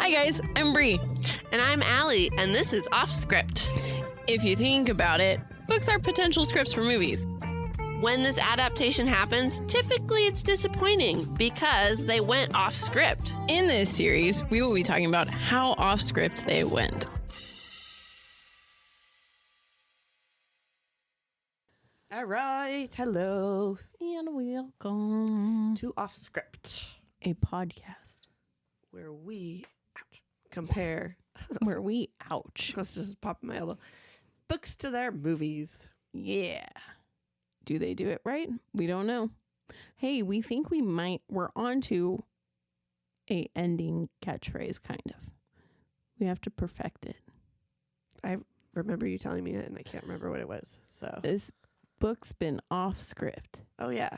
Hi guys, I'm Bri. And I'm Alli, and this is Offscript. If you think about it, books are potential scripts for movies. When this adaptation happens, typically it's disappointing because they went off script. In this series, we will be talking about how off script they went. All right, hello. And welcome to Offscript, a podcast where we compare. Where we, ouch. Let's just pop my elbow. Books to their movies. Yeah. Do they do it right? We don't know. Hey, we think we're on to a ending catchphrase, kind of. We have to perfect it. I remember you telling me it, and I can't remember what it was. So this book's been off script. Oh, yeah.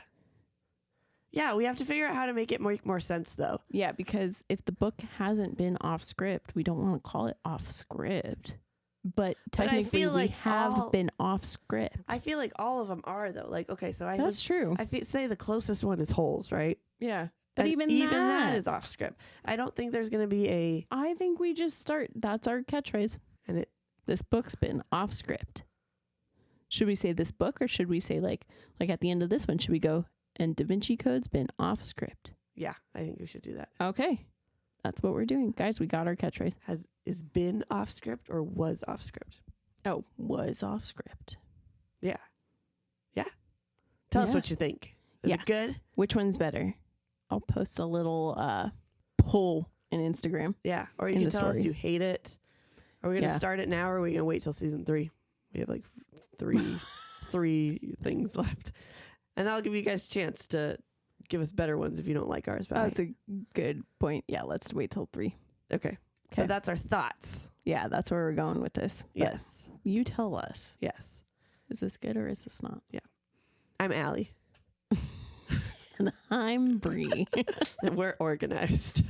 Yeah, we have to figure out how to make it make more sense, though. Yeah, because if the book hasn't been off script, we don't want to call it off script. But technically, we have been off script. I feel like all of them are, though. Like, okay, so That's true. I say the closest one is Holes, right? Yeah. But And even that is off script. I don't think there's going to be a... I think we just start. That's our catchphrase. And this book's been off script. Should we say this book, or should we say like at the end of this one, should we go, and Da Vinci Code's been off script? Yeah, I think we should do that. Okay. That's what we're doing. Guys, we got our catchphrase. Is been off script or was off script? Oh, was off script. Yeah. Yeah. Tell us what you think. Is it good? Which one's better? I'll post a little poll in Instagram. Yeah. Or you can tell us you hate it. Are we going to start it now, or are we going to wait till season 3? We have like three things left. And that'll give you guys a chance to give us better ones if you don't like ours. That's a good point. Yeah, let's wait till 3. Okay. But that's our thoughts. Yeah, that's where we're going with this. Yes. You tell us. Yes. Is this good or is this not? Yeah. I'm Alli. And I'm Bri. And we're organized.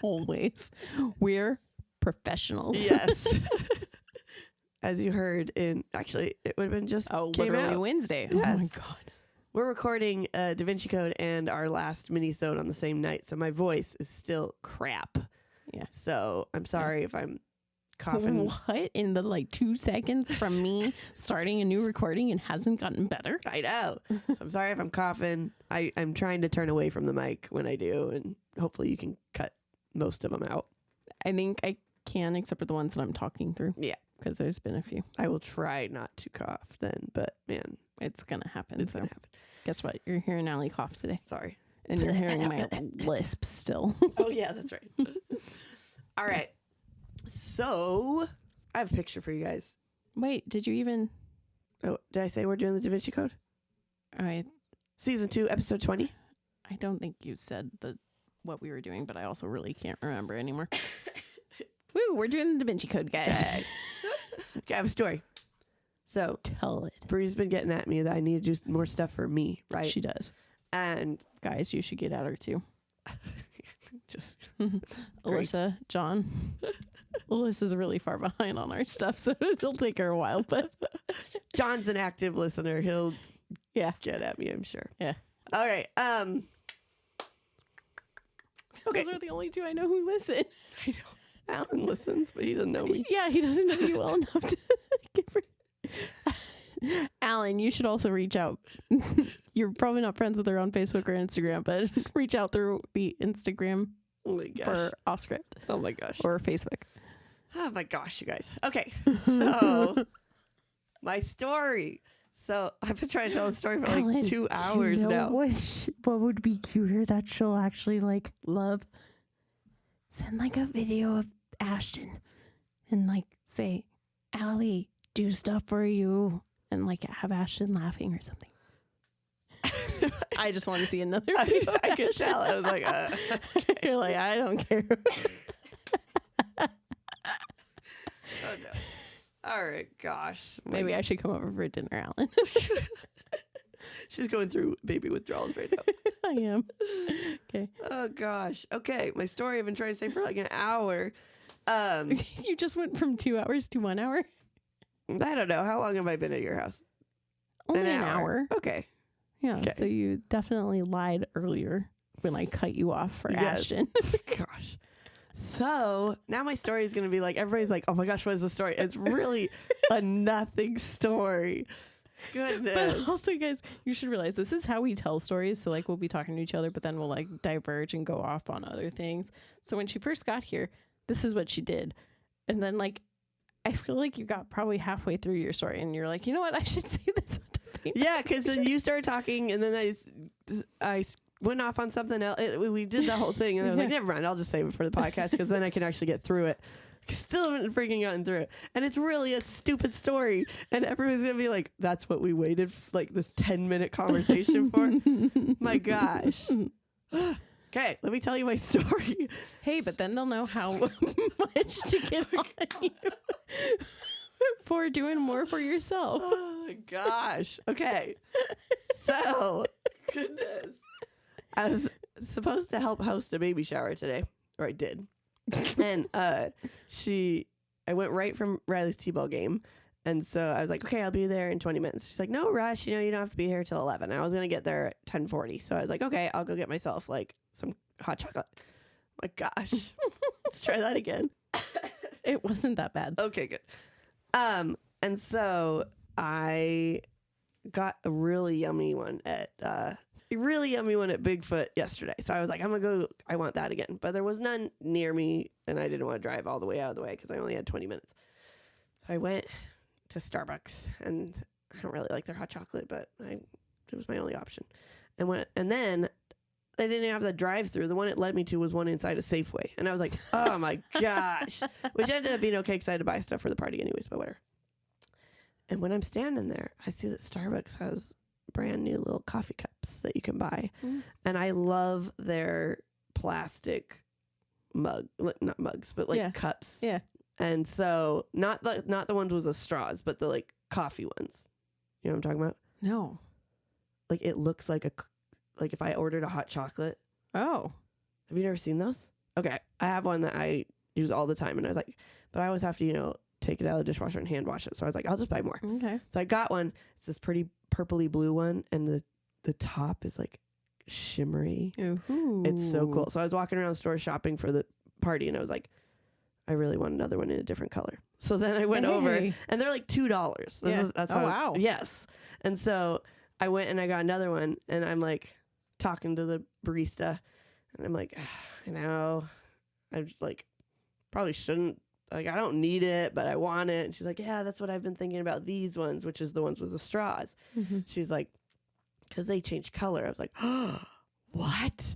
Always. We're professionals. Yes. As you heard actually, it would have been just literally Wednesday. Yes. Oh my God. We're recording Da Vinci Code and our last mini-sode on the same night, so my voice is still crap. Yeah. So I'm sorry if I'm coughing. What? In the 2 seconds from me starting a new recording and hasn't gotten better? I know. So I'm sorry if I'm coughing. I'm trying to turn away from the mic when I do, and hopefully you can cut most of them out. I think I can, except for the ones that I'm talking through. Yeah. Because there's been a few. I will try not to cough then, but man. It's going to happen. It's going to happen. Guess what? You're hearing Alli cough today. Sorry. And you're hearing my lisp still. Oh, yeah, that's right. All right. So I have a picture for you guys. Wait, did you even... Oh, did I say we're doing the Da Vinci Code? All right. Season 2, episode 20. I don't think you said what we were doing, but I also really can't remember anymore. Woo, we're doing the Da Vinci Code, guys. Okay, I have a story. So tell it. Bri's been getting at me that I need to do more stuff for me, right? She does. And guys, you should get at her too. Just Alyssa, John. Alyssa's really far behind on our stuff, so it'll take her a while. But John's an active listener. He'll get at me, I'm sure. Yeah. All right. Okay. Those are the only 2 I know who listen. I know. Alan listens, but he doesn't know me. Yeah, he doesn't know you well enough to give her. Alan, you should also reach out. You're probably not friends with her on Facebook or Instagram, but reach out through the Instagram for Offscript. Oh my gosh. Or Facebook. Oh my gosh, you guys. Okay. So my story. So I've been trying to tell a story for Alan, 2 hours now. What would be cuter that she'll actually love? Send a video of Ashton and say, Alli, do stuff for you, and have Ashton laughing or something. I just want to see another video. I could tell. I was like, okay. You're like, I don't care. Oh no. All right, gosh. Maybe I should come over for dinner, Alan. She's going through baby withdrawals right now. I am. Okay. Oh gosh. Okay, my story I've been trying to say for an hour. You just went from 2 hours to 1 hour? I don't know. How long have I been at your house? Only an hour. Okay. Yeah, okay. So you definitely lied earlier when I cut you off for Ashton. Gosh. So now my story is going to be like, everybody's like, oh my gosh, what is the story? It's really a nothing story. Goodness. But also, guys, you should realize this is how we tell stories. So like we'll be talking to each other, but then we'll like diverge and go off on other things. So when she first got here, this is what she did. And then like, I feel like you got probably halfway through your story and you're like, you know what? I should say this. Yeah, because then you started talking and then I went off on something else. We did the whole thing and I was like, never mind, I'll just save it for the podcast because then I can actually get through it. Still haven't freaking gotten through it. And it's really a stupid story. And everyone's going to be like, that's what we waited like this 10-minute conversation for. My gosh. Okay, let me tell you my story. Hey, but then they'll know how much to get on you for doing more for yourself. Oh my gosh. Okay. So, goodness. I was supposed to help host a baby shower today, or I did. And I went right from Riley's T-ball game. And so I was like, okay, I'll be there in 20 minutes. She's like, no rush. You don't have to be here till 11. I was going to get there at 10:40. So I was like, okay, I'll go get myself like some hot chocolate. My gosh. Let's try that again. It wasn't that bad. Okay, good. And so I got a really yummy one at Bigfoot yesterday. So I was like, I'm going to go. I want that again. But there was none near me, and I didn't want to drive all the way out of the way because I only had 20 minutes. So I went to Starbucks, and I don't really like their hot chocolate, but it was my only option. And then they didn't have the drive-through. The one it led me to was one inside a Safeway. And I was like, oh my gosh. Which ended up being okay because I had to buy stuff for the party anyways, but whatever. And when I'm standing there, I see that Starbucks has brand new little coffee cups that you can buy. And I love their plastic not mugs, but like cups. Yeah. And so not the ones with the straws, but the like coffee ones. You know what I'm talking about? No. Like it looks like like if I ordered a hot chocolate. Oh. Have you never seen those? Okay. I have one that I use all the time. And I was like, but I always have to, take it out of the dishwasher and hand wash it. So I was like, I'll just buy more. Okay. So I got one. It's this pretty purpley blue one. And the top is like shimmery. Ooh. It's so cool. So I was walking around the store shopping for the party. And I was like, I really want another one in a different color. So then I went over and they're like $2. That's wow. Yes. And so I went and I got another one and I'm like talking to the barista and I'm like, I know, I just like probably shouldn't, like, I don't need it, but I want it. And she's like, yeah, that's what I've been thinking about these ones, which is the ones with the straws. Mm-hmm. She's like, because they change color. I was like, oh, what?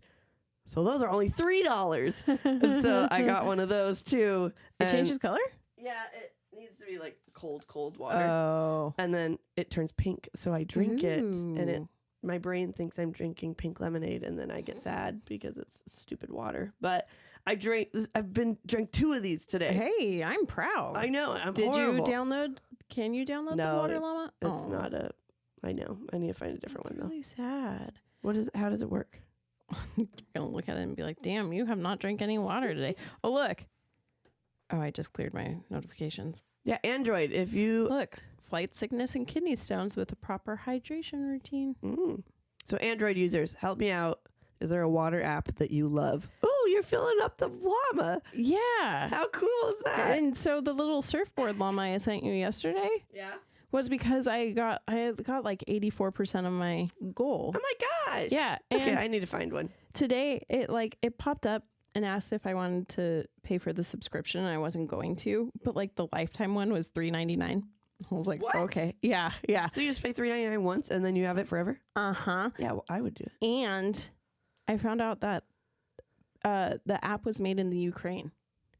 So those are only $3. And so I got one of those too. It changes color? Yeah, it needs to be like cold water. Oh. And then it turns pink. So I drink it and my brain thinks I'm drinking pink lemonade and then I get sad because it's stupid water. But I've drank 2 of these today. Hey, I'm proud. I know. I'm Did horrible. Can you download the Water Llama? It's not I know. I need to find a different one though. Really sad. How does it work? You're going to look at it and be like, damn, you have not drank any water today. Oh, look. Oh, I just cleared my notifications. Yeah, Android. If you... Look, flight sickness and kidney stones with a proper hydration routine. So Android users, help me out. Is there a water app that you love? Oh, you're filling up the llama. Yeah. How cool is that? And so the little surfboard llama I sent you yesterday was because I got like 84% of my goal. Oh my gosh. Yeah. Okay, I need to find one. Today it popped up and asked if I wanted to pay for the subscription and I wasn't going to, but like the lifetime one was $3.99. I was like, what? Okay. Yeah. So you just pay $3.99 once and then you have it forever? Uh-huh. Yeah, well, I would do it. And I found out that the app was made in the Ukraine.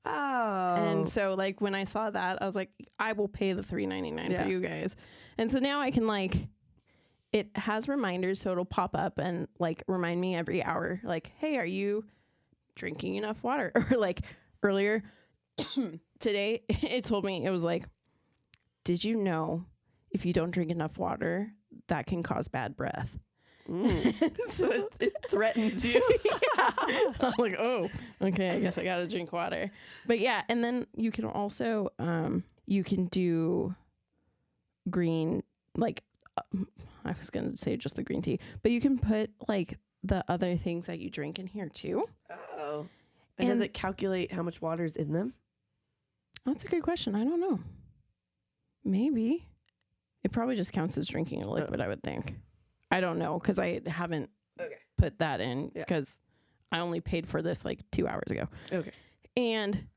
Oh. And so like when I saw that, I was like, I will pay the $3.99 for you guys. And so now I can like, it has reminders, so it'll pop up and like remind me every hour, like, hey, are you drinking enough water? Or like earlier today, it told me, it was like, did you know if you don't drink enough water, that can cause bad breath? So it threatens you. Yeah. I'm like, oh, okay, I guess I gotta drink water. But yeah, and then you can also you can do green, like I was gonna say just the green tea, but you can put like the other things that you drink in here too. Oh. And does it calculate how much water is in them? That's a good question. I don't know. Maybe. It probably just counts as drinking a liquid, I would think. I don't know because I haven't put that in because I only paid for this like 2 hours ago. Okay. And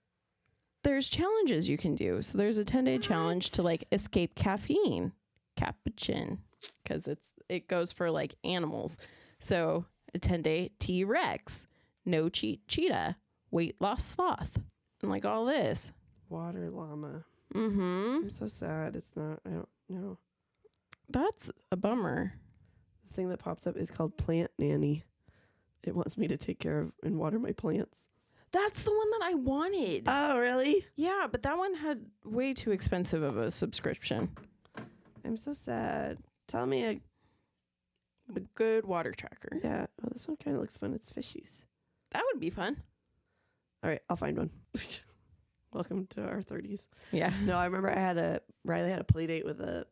there's challenges you can do. So there's a 10-day challenge to like escape caffeine, cappuccino, because it goes for like animals. So a 10-day T-Rex, no cheat cheetah, weight loss sloth, and like all this. Water llama. Mm-hmm. I'm so sad. It's not. I don't know. That's a bummer. The thing that pops up is called Plant Nanny. It wants me to take care of and water my plants. That's the one that I wanted. Oh, really? Yeah, but that one had way too expensive of a subscription. I'm so sad. Tell me a good water tracker. Yeah. Oh, this one kind of looks fun. It's fishies. That would be fun. All right, I'll find one. Welcome to our 30s. Yeah. No, I remember Riley had a play date with a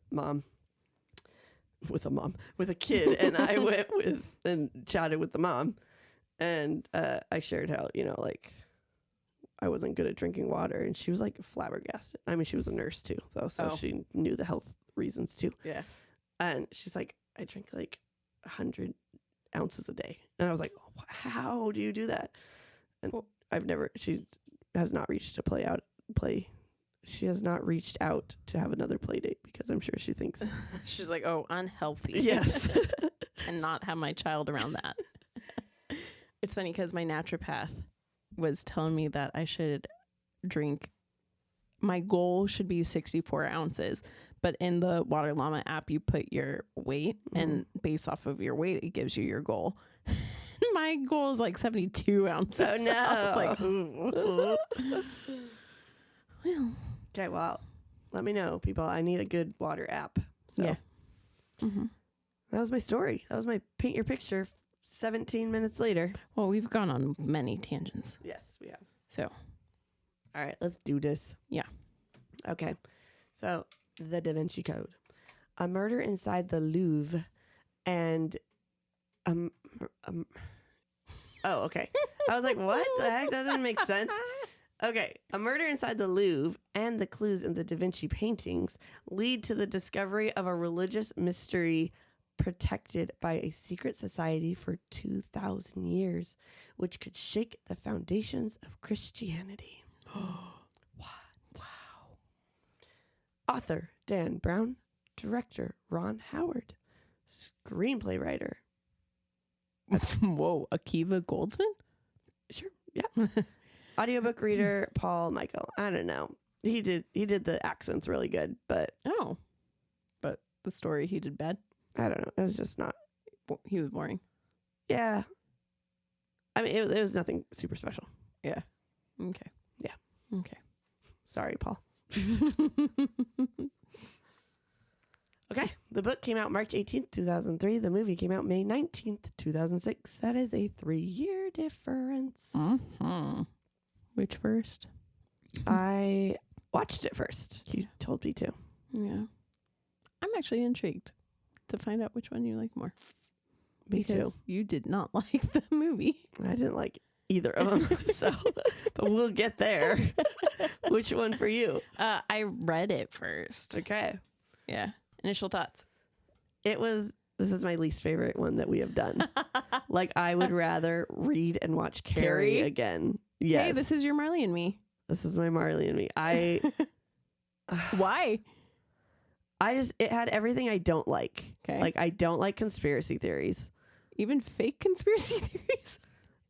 kid, and I went with and chatted with the mom, and I shared how, like, I wasn't good at drinking water, and she was like flabbergasted. I mean, she was a nurse too, though, so she knew the health reasons too. Yeah. And she's like, I drink like 100 ounces a day, and I was like, how do you do that? And she has not reached she has not reached out to have another play date because I'm sure she thinks she's like, oh, unhealthy. Yes. And not have my child around that. It's funny because my naturopath was telling me that I should drink, my goal should be 64 ounces, but in the Water Llama app, you put your weight and based off of your weight, it gives you your goal. My goal is like 72 ounces. Oh, no. I was like, ooh. Well. Okay, well, let me know, people. I need a good water app. So yeah. Mm-hmm. That was my story. That was my paint your picture 17 minutes later. Well, we've gone on many tangents. Yes, we have. So. All right, let's do this. Yeah. Okay. So, the Da Vinci Code. A murder inside the Louvre and oh, okay. I was like, what the heck? That doesn't make sense. Okay. A murder inside the Louvre and the clues in the Da Vinci paintings lead to the discovery of a religious mystery protected by a secret society for 2,000 years, which could shake the foundations of Christianity. What? Wow. Author Dan Brown. Director Ron Howard. Screenplay writer. Whoa, Akiva Goldsman? Sure, yeah. Audiobook reader Paul Michael. I don't know. He did the accents really good, but but the story he did bad. I don't know. It was just not. He was boring. Yeah. I mean, it was nothing super special. Yeah. Okay. Yeah. Okay. Sorry, Paul. Okay. The book came out March 18th, 2003. The movie came out May 19th, 2006. That is a 3-year difference. Mm-hmm. Which first? I watched it first. You told me to. Yeah. I'm actually intrigued to find out which one you like more. Me because too. You did not like the movie. I didn't like either of them. But we'll get there. Which one for you? I read it first. Okay. Yeah. Initial thoughts. This is my least favorite one that we have done. Like, I would rather read and watch Carrie again. Yes. Hey, this is your Marley and Me. This is my Marley and Me. Why? It had everything I don't like. Okay. Like, I don't like conspiracy theories. Even fake conspiracy theories?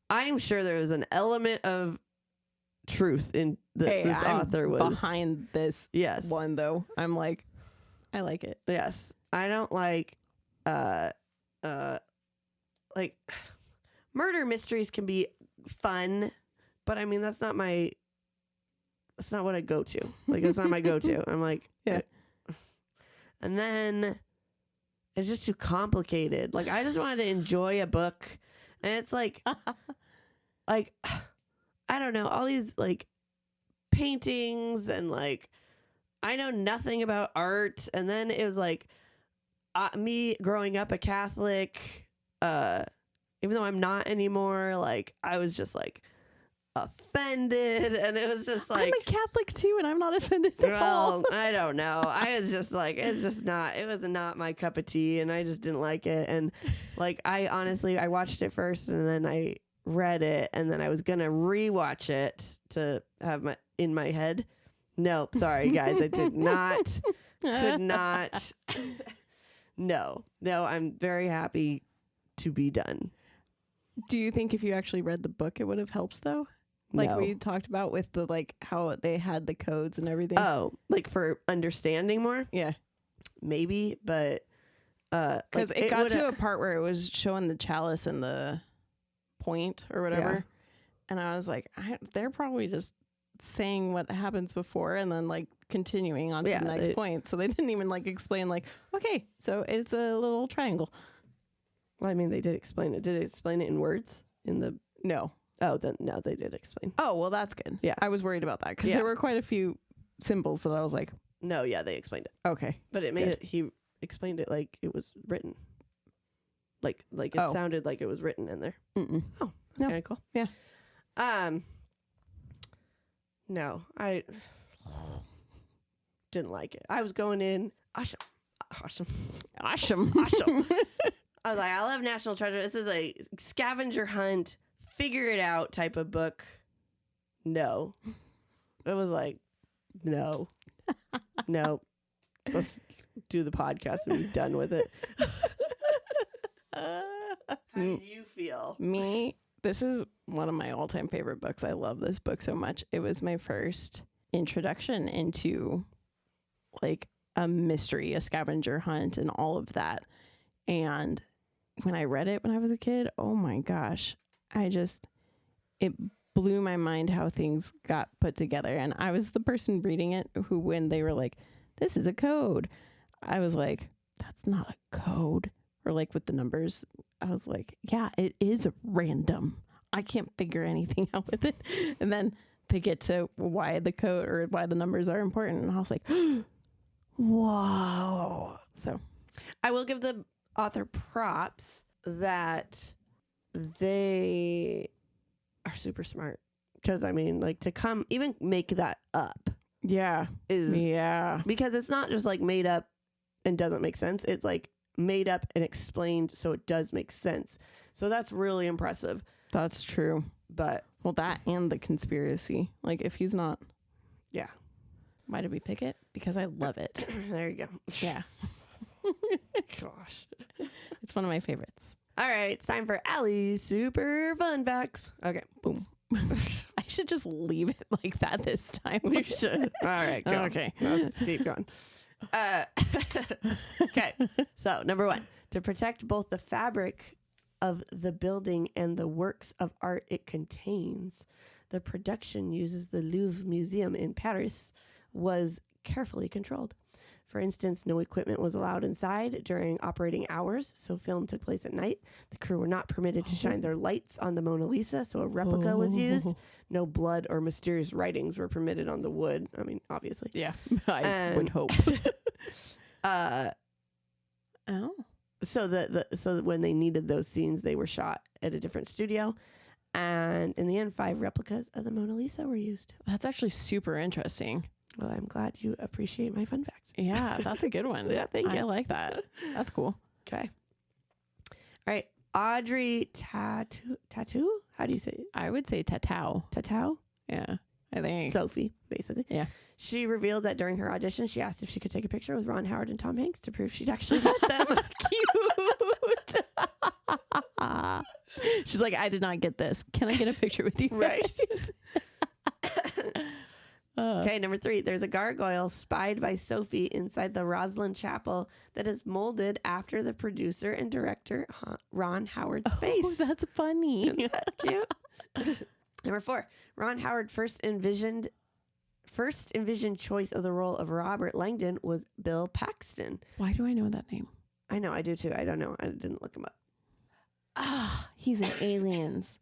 I'm sure there was an element of truth in this author was behind this one, though. I'm like, I like it. Yes. I don't like like murder mysteries can be fun, but I mean that's not what I go to. Like, it's not my go-to. I'm like, yeah. And then it's just too complicated. Like, I just wanted to enjoy a book, and it's like I don't know, all these like paintings and like I know nothing about art. And then it was like me growing up a Catholic, even though I'm not anymore, like I was just like, offended, and it was just like, I'm a Catholic too, and I'm not offended at all. well, I don't know. I was just like, it was not my cup of tea, and I just didn't like it. And like, I watched it first, and then I read it, and then I was gonna rewatch it to have in my head. Nope, sorry guys, I did not, could not. No, I'm very happy to be done. Do you think if you actually read the book, it would have helped though? Like No. we talked about with the like how they had the codes and everything. Oh, like for understanding more? Yeah. Maybe, but because it got to a part where it was showing the chalice and the point or whatever, and I was like, they're probably just saying what happens before and then like continuing on to the next point. So they didn't even like explain like, okay, so it's a little triangle. Well, I mean, they did explain it. Did it explain it in words in the? No. Oh, then no, they did explain. Oh, well, that's good. Yeah, I was worried about that because there were quite a few symbols that I was like, no, yeah, they explained it. Okay, but it made it. He explained it like it was written. Like it sounded like it was written in there. Mm-mm. Oh, that's kind of cool. Yeah. No, I didn't like it. I was going in awesome. I was like, I love National Treasure. This is a scavenger hunt, figure it out type of book. No, it was like, no. Let's do the podcast and be done with it. How do you feel? Me, this is one of my all-time favorite books. I love this book so much. It was my first introduction into like a mystery, a scavenger hunt, and all of that. And when I read it when I was a kid, oh my gosh, it blew my mind how things got put together. And I was the person reading it who, when they were like, this is a code, I was like, that's not a code. Or like with the numbers, I was like, yeah, it is random. I can't figure anything out with it. And then they get to why the code or why the numbers are important. And I was like, whoa. So I will give the author props that they are super smart. Because, I mean, like to even make that up. Yeah. Because it's not just like made up and doesn't make sense. It's like made up and explained so it does make sense. So that's really impressive. That's true. But well, that and the conspiracy. Like if he's not. Yeah. Why did we pick it? Because I love it. There you go. Yeah. Gosh. It's one of my favorites. All right. It's time for Alli's super fun facts. Okay. Boom. I should just leave it like that this time. You should. All right. Go. Okay. Let's keep going. Okay. So, number 1, to protect both the fabric of the building and the works of art it contains, the production uses the Louvre Museum in Paris was carefully controlled. For instance, no equipment was allowed inside during operating hours, so film took place at night. The crew were not permitted to shine their lights on the Mona Lisa, so a replica was used. No blood or mysterious writings were permitted on the wood. I mean, obviously. Yeah, I would hope. So when they needed those scenes, they were shot at a different studio. And in the end, 5 replicas of the Mona Lisa were used. That's actually super interesting. Well, I'm glad you appreciate my fun fact. Yeah, that's a good one. Yeah, thank you. I like that. That's cool. Okay. All right. Audrey Tattoo? How do you say it? I would say Tatao. Tatao? Yeah, I think. Sophie, basically. Yeah. She revealed that during her audition, she asked if she could take a picture with Ron Howard and Tom Hanks to prove she'd actually met them. Cute. She's like, I did not get this. Can I get a picture with you? Right. Okay, number 3. There's a gargoyle spied by Sophie inside the Roslyn Chapel that is molded after the producer and director Ron Howard's face. Oh, that's funny. Isn't that cute? Number 4. Ron Howard first envisioned choice of the role of Robert Langdon was Bill Paxton. Why do I know that name? I know, I do too. I don't know. I didn't look him up. He's in Aliens.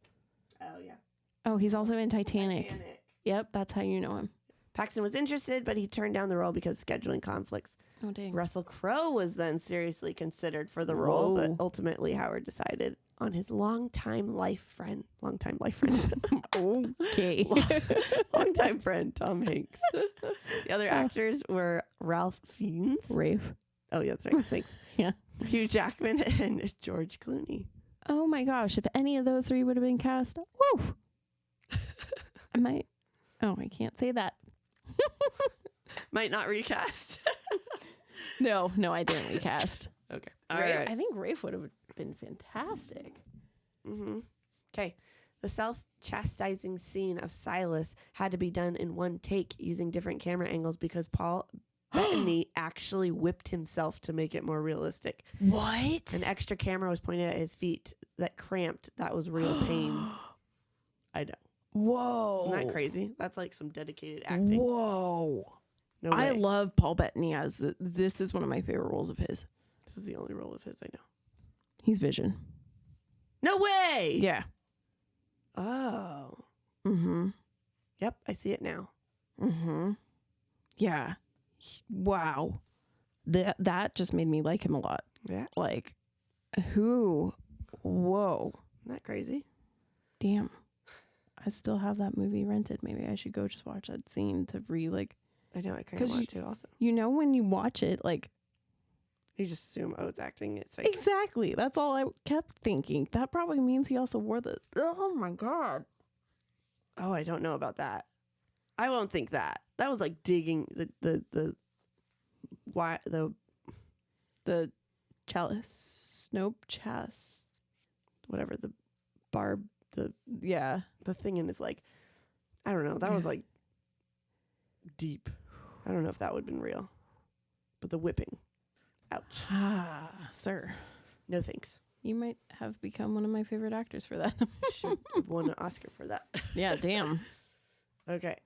Oh, yeah. Oh, he's also in Titanic. Yep, that's how you know him. Paxton was interested, but he turned down the role because of scheduling conflicts. Oh, dang. Russell Crowe was then seriously considered for the role, but ultimately Howard decided on his longtime life friend. Longtime Okay. friend, Tom Hanks. The other actors were Ralph Fiennes. Rafe. Oh, yeah, that's right. Thanks. Yeah. Hugh Jackman and George Clooney. Oh my gosh. If any of those three would have been cast, woo! I can't say that. Might not recast. No, I didn't recast. Okay. Rafe, I think Rafe would have been fantastic. Mm-hmm. Okay. The self-chastising scene of Silas had to be done in one take using different camera angles because Paul Bettany actually whipped himself to make it more realistic. What? An extra camera was pointed at his feet that cramped. That was real pain. I know. Whoa. Isn't that crazy? That's like some dedicated acting. Whoa. No way. I love Paul Bettany as this is one of my favorite roles of his. This is the only role of his I know. He's Vision. No way. Yeah. Oh. Mm-hmm. Yep, I see it now. Mm-hmm. Yeah. Wow. That just made me like him a lot. Yeah. Like, who? Whoa. Isn't that crazy? Damn. I still have that movie rented. Maybe I should go just watch that scene to I know, I kind of want to also. You know, when you watch it, like, you just assume, oh, it's acting, it's fake. exactly. That's all I kept thinking. That probably means he also wore the. Oh my God. Oh, I don't know about that. I won't think that. That was like digging the chalice. Nope. Chas. Whatever, the barb, Yeah. the thing in his like, I don't know. That was like deep. I don't know if that would have been real. But the whipping. Ouch. Ah, sir. No thanks. You might have become one of my favorite actors for that. Should have won an Oscar for that. Yeah, damn. Okay.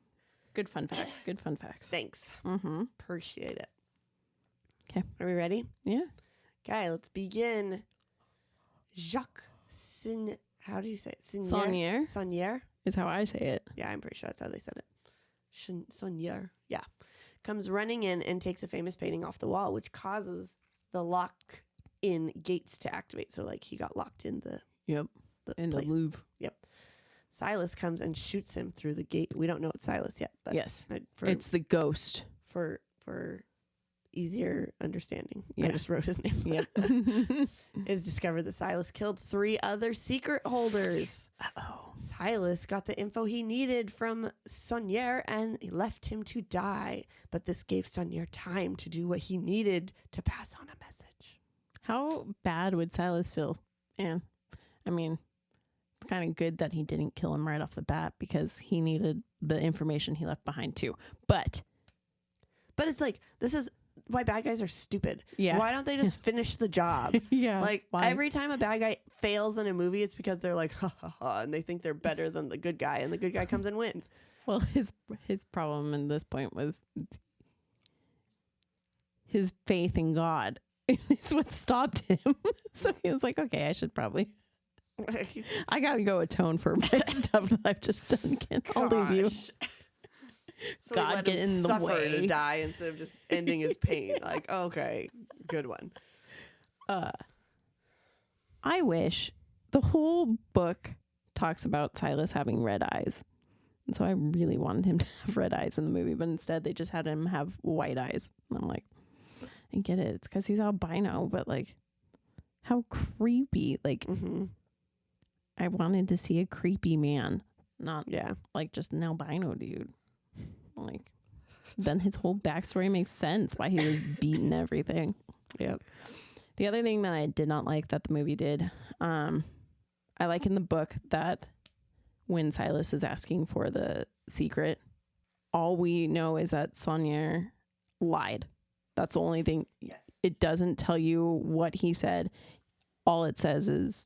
Good fun facts. Good fun facts. Thanks. Mm-hmm. Appreciate it. Okay. Are we ready? Yeah. Okay, let's begin. Jacques how do you say it? Saunier. Saunier? Is how I say it. Yeah, I'm pretty sure that's how they said it. Saunier. Yeah. Comes running in and takes a famous painting off the wall, which causes the lock-in gates to activate. So, like, he got locked in the In place. the Louvre. Yep. Silas comes and shoots him through the gate. We don't know it's Silas yet, but Yes. it's It's the ghost. for easier understanding. Yeah. I just wrote his name. Yep. It's discovered that Silas killed 3 other secret holders. Uh-oh. Silas got the info he needed from Saunier and he left him to die. But this gave Saunier time to do what he needed to pass on a message. How bad would Silas feel? And I mean, it's kind of good that he didn't kill him right off the bat because he needed the information he left behind too. But it's like, this is why bad guys are stupid. Yeah. Why don't they just finish the job? yeah, Like, why? every time a bad guy fails in a movie, it's because they're like, ha ha ha, and they think they're better than the good guy, and the good guy comes and wins. Well, his problem in this point was his faith in God. It's what stopped him. So he was like, okay, I should probably. I gotta go atone for my stuff that I've just done. I'll leave you. So God, we let get him in the suffer way. to die instead of just ending his pain. Like, okay, good one. I wish the whole book talks about Silas having red eyes. And so I really wanted him to have red eyes in the movie, but instead they just had him have white eyes. And I'm like, I get it. It's because he's albino, but like, how creepy. Like, I wanted to see a creepy man, not like just an albino dude. Like, then his whole backstory makes sense why he was beaten everything. Yep. The other thing that I did not like that the movie did, I like in the book that when Silas is asking for the secret, all we know is that Saunier lied. That's the only thing. Yes. It doesn't tell you what he said. All it says is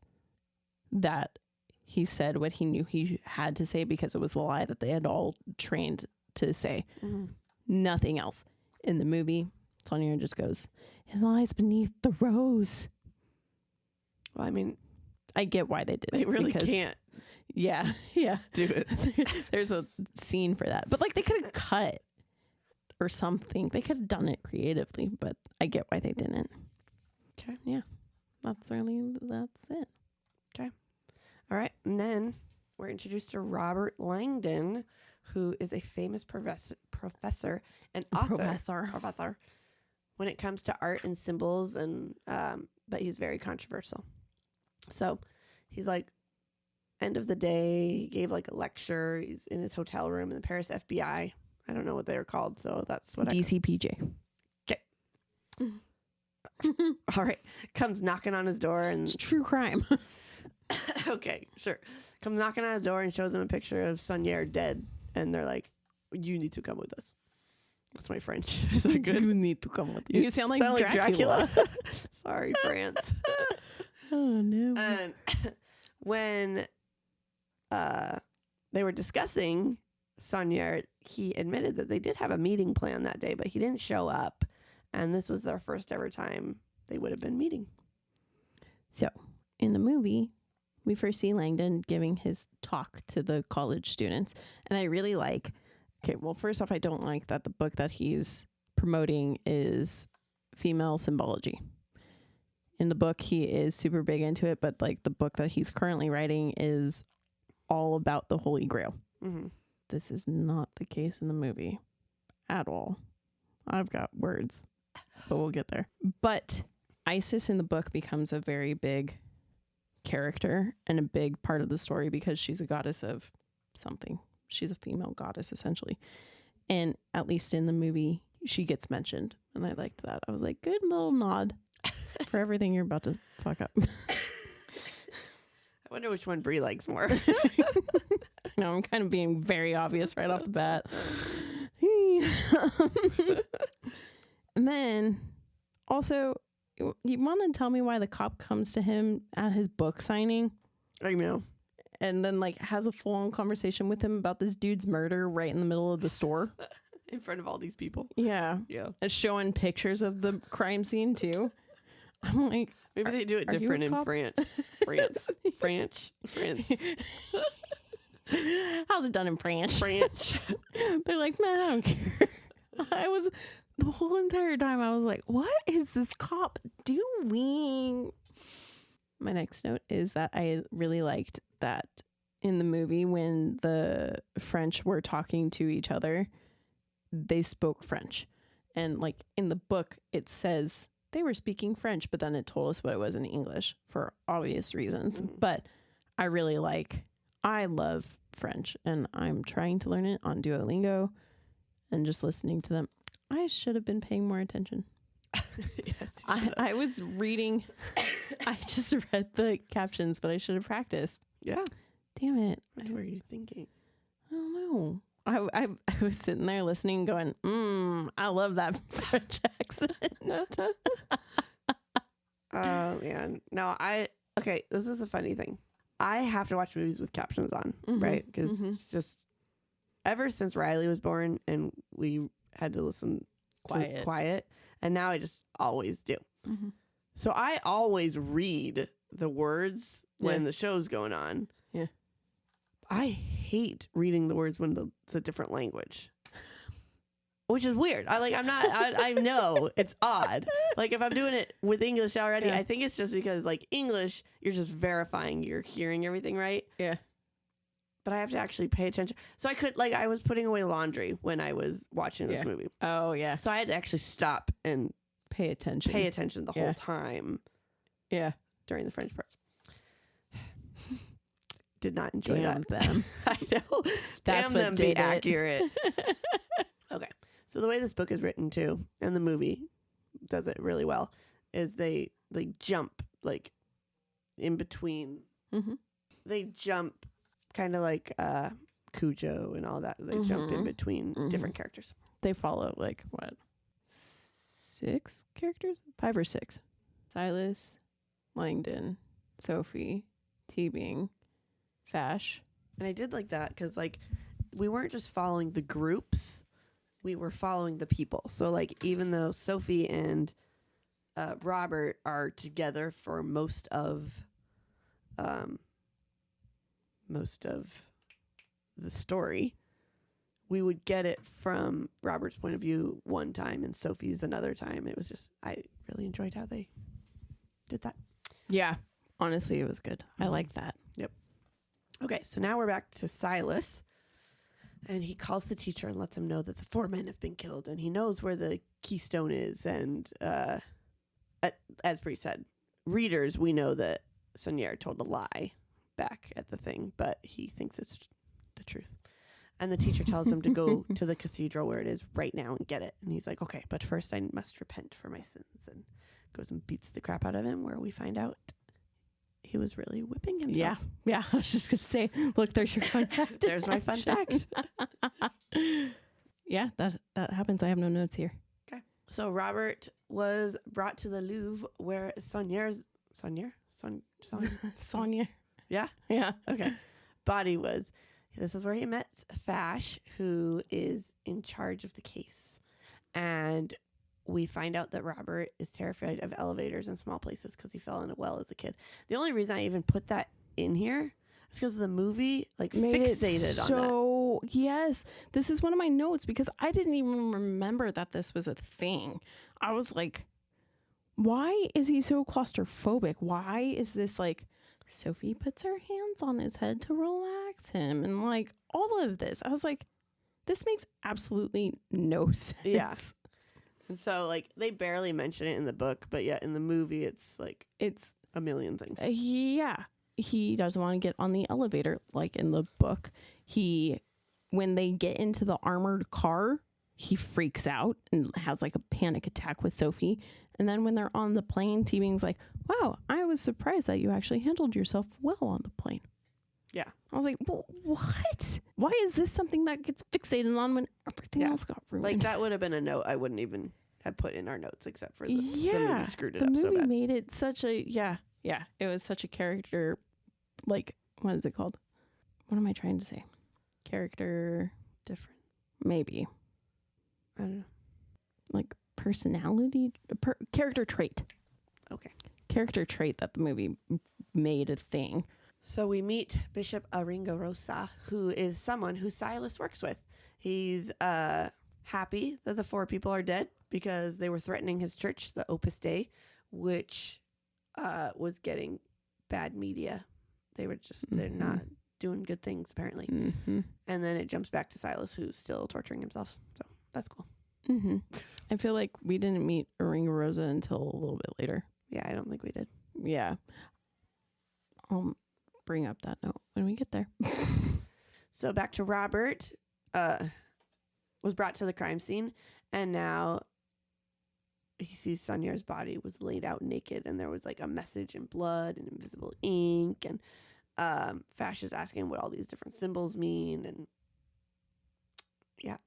that he said what he knew he had to say because it was the lie that they had all trained to say. Nothing else. In the movie, Saunier just goes, "It lies beneath the rose." Well, I mean, I get why they did it. they really because- can't Yeah. do it. There's a scene for that. But like they could have cut or something. They could have done it creatively, but I get why they didn't. Okay. Yeah. That's it. All right. And then we're introduced to Robert Langdon, who is a famous professor and author. Professor. When it comes to art and symbols, and but he's very controversial. So he's like, end of the day, he gave like a lecture. He's in his hotel room in the Paris FBI. I don't know what they're called, so that's what DCPJ. Okay. All right. Comes knocking on his door, and It's true crime. okay, sure. Comes knocking on his door and shows him a picture of Sonier dead, and they're like, "You need to come with us." That's my French. Is that good? You need to come with me. You sound like Dracula. Sorry, France. Oh no. And when they were discussing Sonier, he admitted that they did have a meeting planned that day, but he didn't show up. And this was their first ever time they would have been meeting. So, in the movie, we first see Langdon giving his talk to the college students. And I really like, okay, well, first off, I don't like that the book that he's promoting is female symbology. In the book, he is super big into it, but like the book that he's currently writing is all about the Holy Grail. Mm-hmm. This is not the case in the movie at all. I've got words, but we'll get there. But Isis in the book becomes a very big character and a big part of the story because she's a goddess of something. She's a female goddess, essentially. And at least in the movie, she gets mentioned. And I liked that. I was like, good little nod for everything you're about to fuck up. I wonder which one Brie likes more. No, I'm kind of being very obvious right off the bat. And then also, you want to tell me why the cop comes to him at his book signing? I know. And then like has a full on conversation with him about this dude's murder right in the middle of the store. In front of all these people. Yeah. Yeah. And showing pictures of the crime scene too. I'm like, maybe they do it different in France. France. How's it done in France? France. They're like, man, I don't care. The whole entire time I was like, what is this cop doing? My next note is that I really liked that in the movie when the French were talking to each other, they spoke French. And like in the book, it says they were speaking French, but then it told us what it was in English for obvious reasons. Mm-hmm. But I love French, and I'm trying to learn it on Duolingo and just listening to them. I should have been paying more attention. Yes, I was reading. I just read the captions, but I should have practiced. Yeah. Damn it. What were you thinking? I don't know. I was sitting there listening going, I love that French accent. Oh, man. No, okay, this is a funny thing. I have to watch movies with captions on, right? Because just ever since Riley was born and we had to listen quiet, and now I just always do. Mm-hmm. So I always read the words when the show's going on. Yeah. I hate reading the words when it's a different language, which is weird. I know it's odd. Like if I'm doing it with English already, I think it's just because like English, you're just verifying you're hearing everything right. Yeah. But I have to actually pay attention. So I was putting away laundry when I was watching this movie. Oh yeah. So I had to actually stop and pay attention the whole time. Yeah. During the French parts. Did not enjoy Damn that. Them. I know. That's Damn what them did be accurate. Okay. So the way this book is written too, and the movie does it really well, is they jump like in between. Mm-hmm. They jump kind of like Cujo and all that. They jump in between different characters. They follow like what? 6 characters? 5 or 6. Silas, Langdon, Sophie, T-Bing, Fash. And I did like that because like we weren't just following the groups, we were following the people. So like even though Sophie and Robert are together for most of the story, we would get it from Robert's point of view one time and Sophie's another time. It was just, I really enjoyed how they did that. Yeah. Honestly, it was good. I like that. Okay, so now we're back to Silas. And he calls the teacher and lets him know that the 4 men have been killed. And he knows where the keystone is. And as Bri said, readers, we know that Sonier told a lie back at the thing. But he thinks it's the truth. And the teacher tells him to go to the cathedral where it is right now and get it. And he's like, okay, but first I must repent for my sins. And goes and beats the crap out of him, where we find out he was really whipping himself. Yeah. I was just going to say, look, there's your fun fact. There's my fun fact. Yeah, that happens. I have no notes here. Okay. So Robert was brought to the Louvre where Sonia? Yeah? Yeah. Okay. Body was. This is where he met Fash, who is in charge of the case. And we find out that Robert is terrified of elevators in small places because he fell in a well as a kid. The only reason I even put that in here is because the movie fixated on that. So, yes, this is one of my notes because I didn't even remember that this was a thing. I was like, why is he so claustrophobic? Why is this like Sophie puts her hands on his head to relax him and like all of this? I was like, this makes absolutely no sense. Yeah. And so like they barely mention it in the book, but yet in the movie it's a million things. Yeah. He doesn't want to get on the elevator like in the book. When they get into the armored car, he freaks out and has like a panic attack with Sophie. And then when they're on the plane, T-Bing's like, wow, I was surprised that you actually handled yourself well on the plane. Yeah. I was like, what? Why is this something that gets fixated on when everything else got ruined? Like that would have been a note I wouldn't even have put in our notes except for the movie screwed it up so bad. The movie made it such a, it was such a character, like, what is it called? What am I trying to say? Character. Different. Maybe. I don't know. Like personality, character trait. Okay. Character trait that the movie made a thing. So we meet Bishop Aringarosa, who is someone who Silas works with. He's happy that the 4 people are dead because they were threatening his church, the Opus Dei, which was getting bad media. They're not doing good things, apparently. Mm-hmm. And then it jumps back to Silas, who's still torturing himself. So that's cool. Mm-hmm. I feel like we didn't meet Aringarosa until a little bit later. Yeah, I don't think we did. Yeah. I'll bring up that note when we get there. So back to Robert, was brought to the crime scene, and now he sees Sonier's body was laid out naked, and there was like a message in blood and invisible ink, and Fash is asking what all these different symbols mean, and yeah.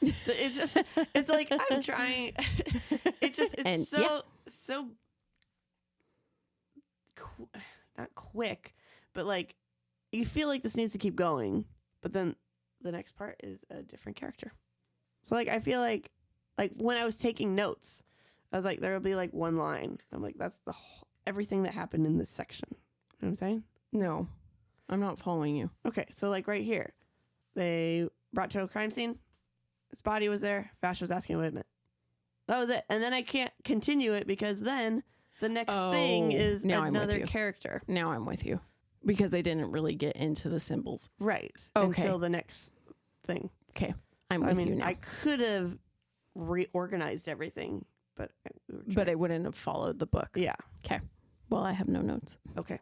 it's like I'm trying. Not quick, but like you feel like this needs to keep going, but then the next part is a different character. So like I feel like when I was taking notes, I was like there will be like one line. I'm like that's everything that happened in this section. You know what I'm saying? No, I'm not following you. Okay, so like right here, they brought to a crime scene. His body was there. Fash was asking what it meant. That was it. And then I can't continue it because then the next thing is another character. Now I'm with you. Because I didn't really get into the symbols. Right. Okay. Until the next thing. Okay. I'm with you now. I could have reorganized everything, but I wouldn't have followed the book. Yeah. Okay. Well, I have no notes. Okay.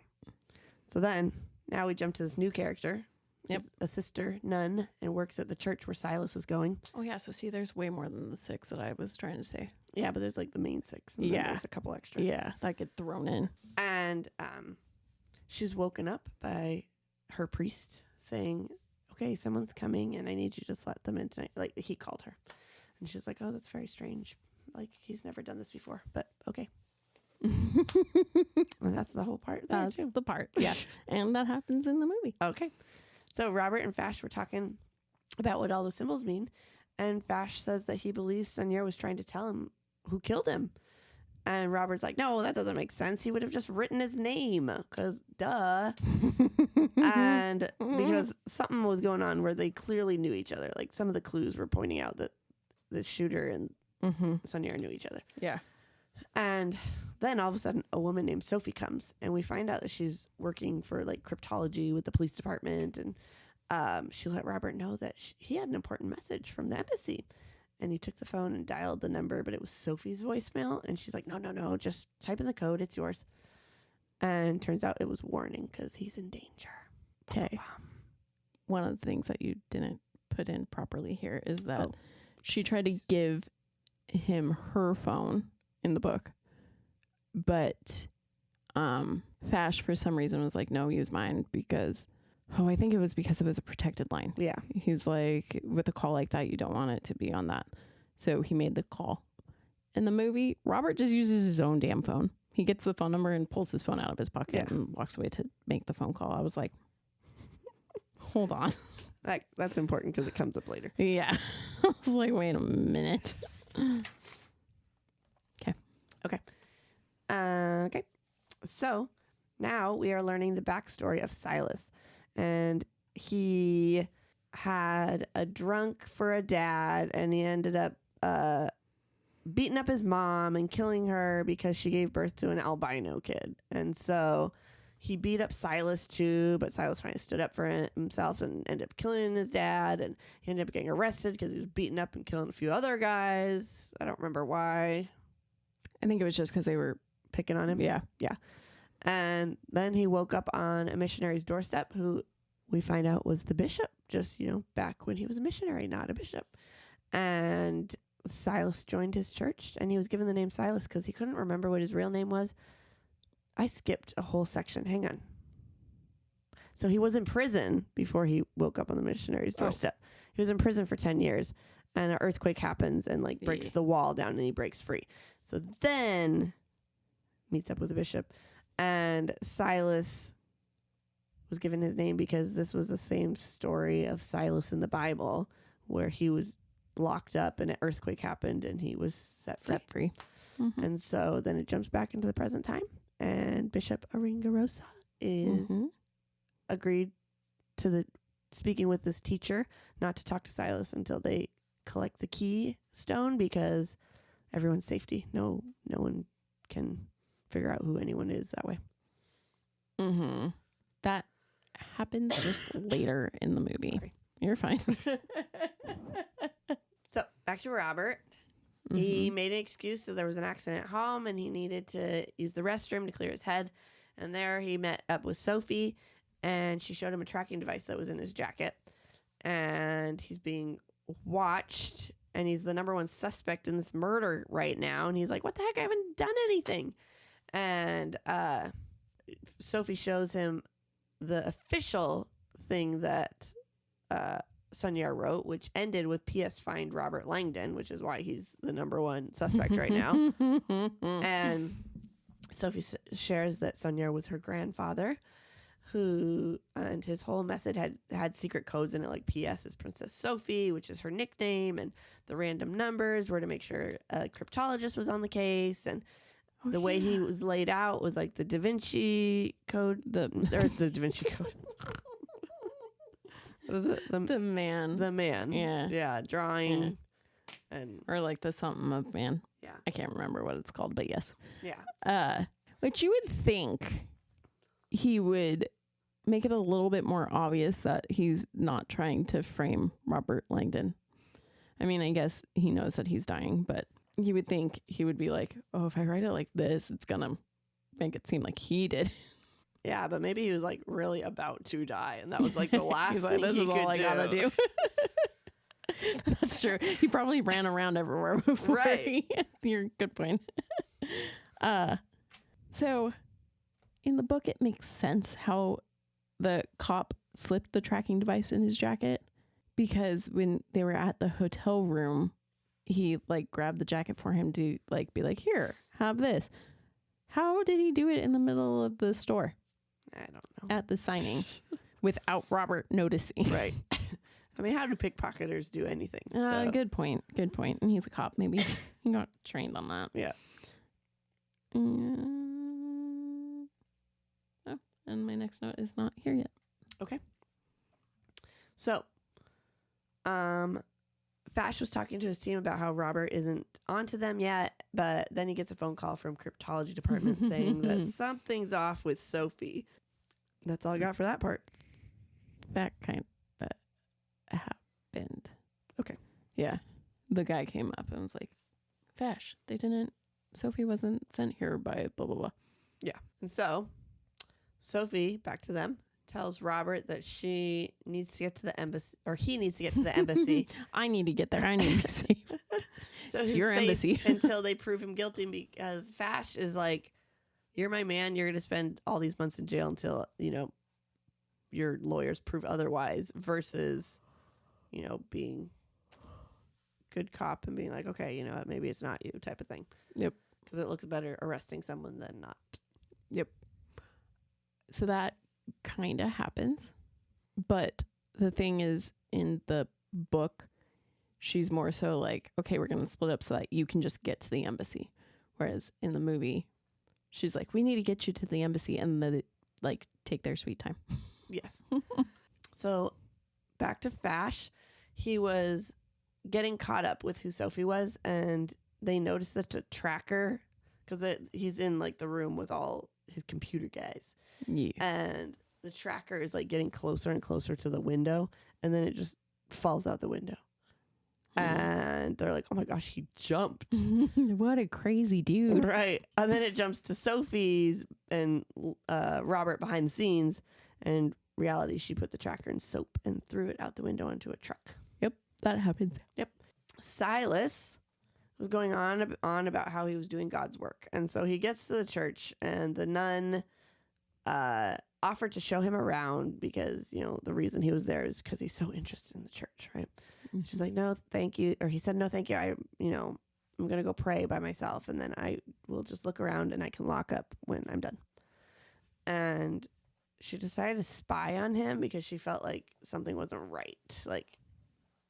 So then, now we jump to this new character. Yep. A sister, nun, and works at the church where Silas is going. Oh, yeah. So, see, there's way more than the 6 that I was trying to say. Yeah, but there's like the main 6. And then there's a couple extra. Yeah, that get thrown in. And she's woken up by her priest saying, okay, someone's coming and I need you to just let them in tonight. Like, he called her. And she's like, oh, that's very strange. Like, he's never done this before, but okay. And that's the whole part there, that's too. the part, yeah. And that happens in the movie. Okay. So Robert and Fash were talking about what all the symbols mean. And Fash says that he believes Sonier was trying to tell him who killed him. And Robert's like, no, that doesn't make sense. He would have just written his name because duh. And because something was going on where they clearly knew each other. Like some of the clues were pointing out that the shooter and Sonier knew each other. Yeah. And then all of a sudden a woman named Sophie comes, and we find out that she's working for like cryptology with the police department, and she let Robert know that he had an important message from the embassy. And he took the phone and dialed the number, but it was Sophie's voicemail. And she's like, no, just type in the code. It's yours. And turns out it was warning because he's in danger. Okay. One of the things that you didn't put in properly here is that she tried to give him her phone in the book, but Fash for some reason was like, no, use mine because I think it was because it was a protected line. Yeah. He's like, with a call like that, you don't want it to be on that. So he made the call. In the movie, Robert just uses his own damn phone. He gets the phone number and pulls his phone out of his pocket and walks away to make the phone call. I was like, hold on. That's important because it comes up later. Yeah. I was like, wait a minute. Okay. So now we are learning the backstory of Silas. And he had a drunk for a dad, and he ended up beating up his mom and killing her because she gave birth to an albino kid. And so he beat up Silas too, but Silas finally stood up for himself and ended up killing his dad. And he ended up getting arrested because he was beating up and killing a few other guys. I don't remember why. I think it was just because they were picking on him. Yeah. And then he woke up on a missionary's doorstep who we find out was the bishop, just, back when he was a missionary, not a bishop. And Silas joined his church, and he was given the name Silas because he couldn't remember what his real name was. I skipped a whole section. Hang on. So he was in prison before he woke up on the missionary's doorstep. He was in prison for 10 years, and an earthquake happens and breaks the wall down, and he breaks free. So then meets up with the bishop. And Silas was given his name because this was the same story of Silas in the Bible, where he was locked up and an earthquake happened and he was set free. Mm-hmm. And so then it jumps back into the present time, and Bishop Aringarosa is agreed to speaking with this teacher not to talk to Silas until they collect the keystone, because everyone's safety. No one can figure out who anyone is that way. Mm-hmm. That happens just later in the movie. Sorry. You're fine. So back to Robert. He made an excuse that there was an accident at home and he needed to use the restroom to clear his head. And there he met up with Sophie, and she showed him a tracking device that was in his jacket. And he's being watched, and he's the number one suspect in this murder right now. And he's like, what the heck? I haven't done anything. And Sophie shows him the official thing that Sonia wrote, which ended with P.S. Find Robert Langdon, which is why he's the number one suspect right now. And Sophie shares that Sonia was her grandfather, who, and his whole message had secret codes in it, like P.S. is Princess Sophie, which is her nickname, and the random numbers were to make sure a cryptologist was on the case. And the way he was laid out was like the Da Vinci Code, the Da Vinci Code. What is it? The man. The man. Yeah. Drawing. And or like the something of man. Yeah. I can't remember what it's called, but yes. Yeah. Which you would think he would make it a little bit more obvious that he's not trying to frame Robert Langdon. I mean, I guess he knows that he's dying, but you would think he would be like, oh, if I write it like this, it's going to make it seem like he did. Yeah, but maybe he was like really about to die, and that was like the last He's thing like, this he is all I could gotta do. That's true. He probably ran around everywhere before. Right. You're good point. So in the book, it makes sense how the cop slipped the tracking device in his jacket, because when they were at the hotel room, he grabbed the jacket for him to be like, here, have this. How did he do it in the middle of the store? I don't know. At the signing without Robert noticing. Right. I mean, how do pickpocketers do anything? So. Good point. And he's a cop. Maybe he got trained on that. Yeah. Oh, and my next note is not here yet. Okay. So, Fash was talking to his team about how Robert isn't onto them yet, but then he gets a phone call from cryptology department saying that something's off with Sophie. That's all I got for that part. That kind of happened. Okay. Yeah. The guy came up and was like, Fash, Sophie wasn't sent here by blah, blah, blah. Yeah. And so Sophie, back to them, tells Robert that she needs to get to the embassy, or he needs to get to the embassy. I need to get there. I need to be safe. So it's he's your safe embassy. until they prove him guilty, because Fash is like, you're my man. You're going to spend all these months in jail until, your lawyers prove otherwise, versus, being good cop and being like, okay, you know what, maybe it's not you type of thing. Yep. Because it looks better arresting someone than not. Yep. So that kind of happens. But the thing is, in the book, she's more so like, okay, we're going to split up so that you can just get to the embassy. Whereas in the movie, she's like, we need to get you to the embassy, and they take their sweet time. Yes. So back to Fash. He was getting caught up with who Sophie was, and they noticed that the tracker, because he's in the room with all his computer guys. Yeah. And the tracker is getting closer and closer to the window, and then it just falls out the window. And they're like, oh my gosh, he jumped. What a crazy dude. Right. And then it jumps to Sophie's and Robert behind the scenes. And reality, she put the tracker in soap and threw it out the window into a truck. Yep, that happens. Yep. Silas was going on about how he was doing God's work. And so he gets to the church, and the nun offered to show him around because, the reason he was there is because he's so interested in the church, right? Mm-hmm. She's like, no, thank you. Or he said, no, thank you. I'm going to go pray by myself, and then I will just look around and I can lock up when I'm done. And she decided to spy on him because she felt like something wasn't right.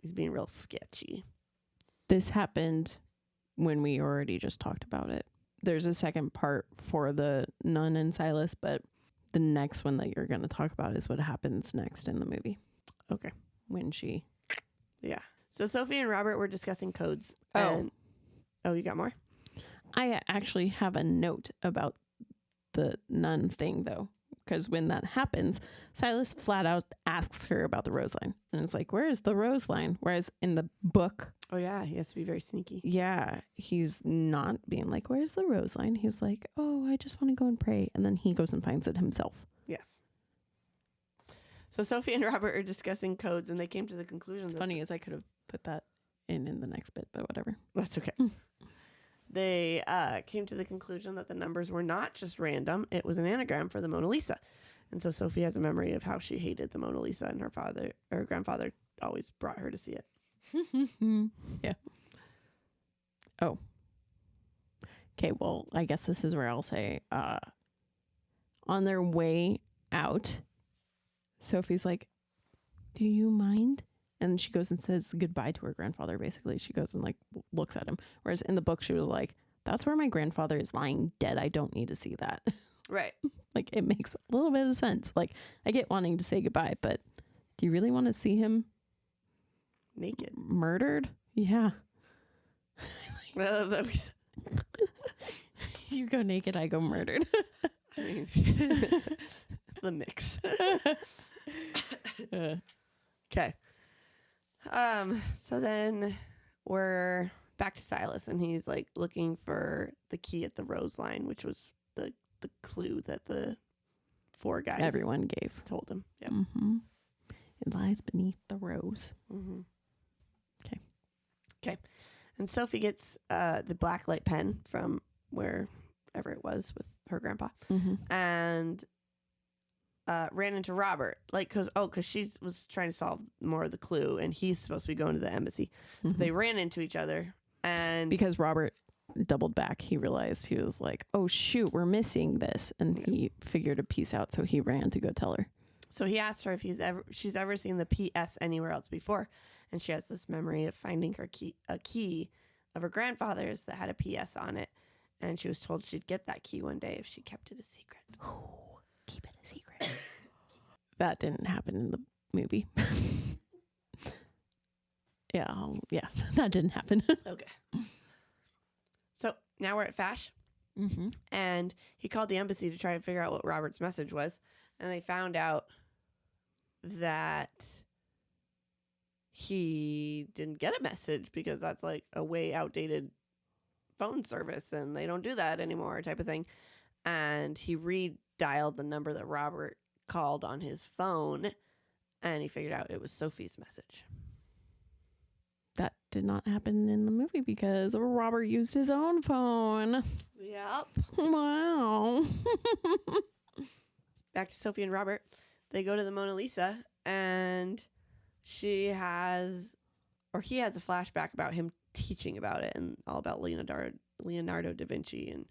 He's being real sketchy. This happened when we already just talked about it. There's a second part for the nun and Silas, but the next one that you're going to talk about is what happens next in the movie. Okay. When she... Yeah. So Sophie and Robert were discussing codes. Oh, you got more? I actually have a note about the nun thing, though, because when that happens, Silas flat out asks her about the rose line. And it's like, where is the rose line? Whereas in the book... Oh, yeah. He has to be very sneaky. Yeah. He's not being like, where's the rose line? He's like, oh, I just want to go and pray. And then he goes and finds it himself. Yes. So Sophie and Robert are discussing codes, and they came to the conclusion. It's funny as I could have put that in the next bit, but whatever. That's okay. They came to the conclusion that the numbers were not just random. It was an anagram for the Mona Lisa. And so Sophie has a memory of how she hated the Mona Lisa, and her grandfather always brought her to see it. Yeah. Oh. Okay, well, I guess this is where I'll say, on their way out, Sophie's like, do you mind? And she goes and says goodbye to her grandfather, basically. She goes and looks at him. Whereas in the book, she was like, that's where my grandfather is lying dead. I don't need to see that. Right. It makes a little bit of sense. I get wanting to say goodbye, but do you really want to see him naked? Murdered? Yeah. Well, you go naked, I go murdered. I mean, the mix. Okay. So then we're back to Silas, and he's looking for the key at the rose line, which was the clue that the four guys everyone gave told him. Yep. Mm-hmm. It lies beneath the rose. Mm-hmm. Okay. And Sophie gets the black light pen from wherever it was with her grandpa, and ran into Robert, because she was trying to solve more of the clue, and he's supposed to be going to the embassy. They ran into each other, and because Robert doubled back, he realized, he was like, oh shoot, we're missing this, and he figured a piece out, so he ran to go tell her. So he asked her if she's ever seen the PS anywhere else before, and she has this memory of finding a key of her grandfather's that had a PS on it, and she was told she'd get that key one day if she kept it a secret. Keep it a secret. That didn't happen in the movie. Yeah, that didn't happen. Okay. So now we're at Fash. Mm-hmm. And he called the embassy to try and figure out what Robert's message was. And they found out that he didn't get a message because that's like a way outdated phone service and they don't do that anymore type of thing. And he redialed the number that Robert called on his phone and he figured out it was Sophie's message. That did not happen in the movie because Robert used his own phone. Yep. Wow. Back to Sophie and Robert. They go to the Mona Lisa and he has a flashback about him teaching about it and all about Leonardo da Vinci and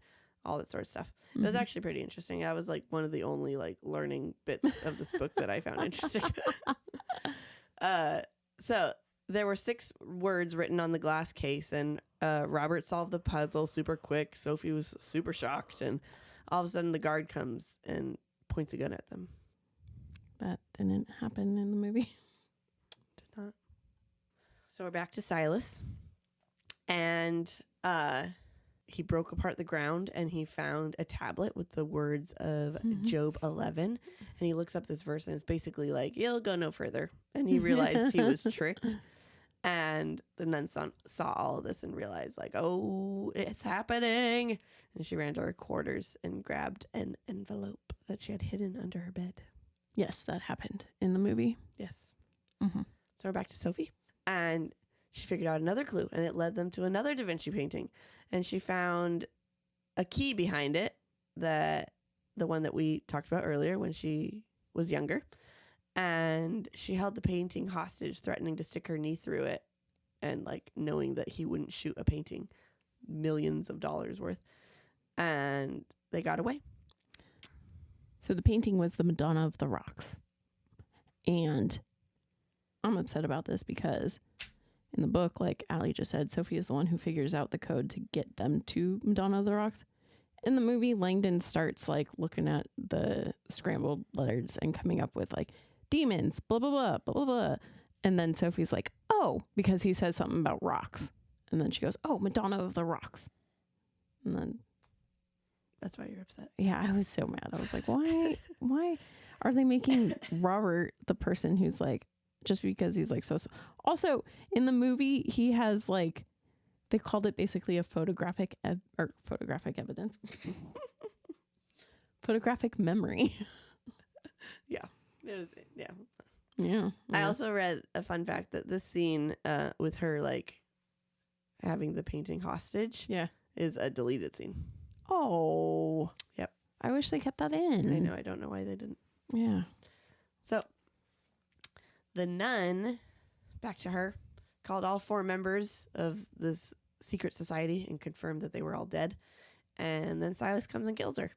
all that sort of stuff. It was actually pretty interesting. That was like one of the only like learning bits of this book that I found interesting. So there were 6 words written on the glass case and Robert solved the puzzle super quick. Sophie was super shocked and all of a sudden the guard comes and points a gun at them. That didn't happen in the movie. Did not. So we're back to Silas and he broke apart the ground and he found a tablet with the words of Job 11 and he looks up this verse and it's basically like, you'll go no further. And he realized he was tricked. And the nun saw all of this and realized like, oh, it's happening. And she ran to her quarters and grabbed an envelope that she had hidden under her bed. Yes, that happened in the movie. Yes. Mm-hmm. So we're back to Sophie. And she figured out another clue and it led them to another Da Vinci painting. And she found a key behind it, the one that we talked about earlier when she was younger. And she held the painting hostage, threatening to stick her knee through it and like knowing that he wouldn't shoot a painting millions of dollars worth. And they got away. So the painting was the Madonna of the Rocks. And I'm upset about this because in the book, like Allie just said, Sophie is the one who figures out the code to get them to Madonna of the Rocks. In the movie, Langdon starts like looking at the scrambled letters and coming up with like demons, blah, blah, blah, blah, blah, blah. And then Sophie's like, oh, because he says something about rocks. And then she goes, oh, Madonna of the Rocks. And then that's why you're upset. Yeah, I was so mad. I was like, why are they making Robert the person who's like, just because he's like so. Also, in the movie, he has like, they called it basically a photographic evidence. Photographic memory. Yeah. It was, yeah. Yeah. I also read a fun fact that this scene with her like having the painting hostage is a deleted scene. Oh. Yep. I wish they kept that in. I know. I don't know why they didn't. Yeah. So the nun, back to her, called all 4 members of this secret society and confirmed that they were all dead. And then Silas comes and kills her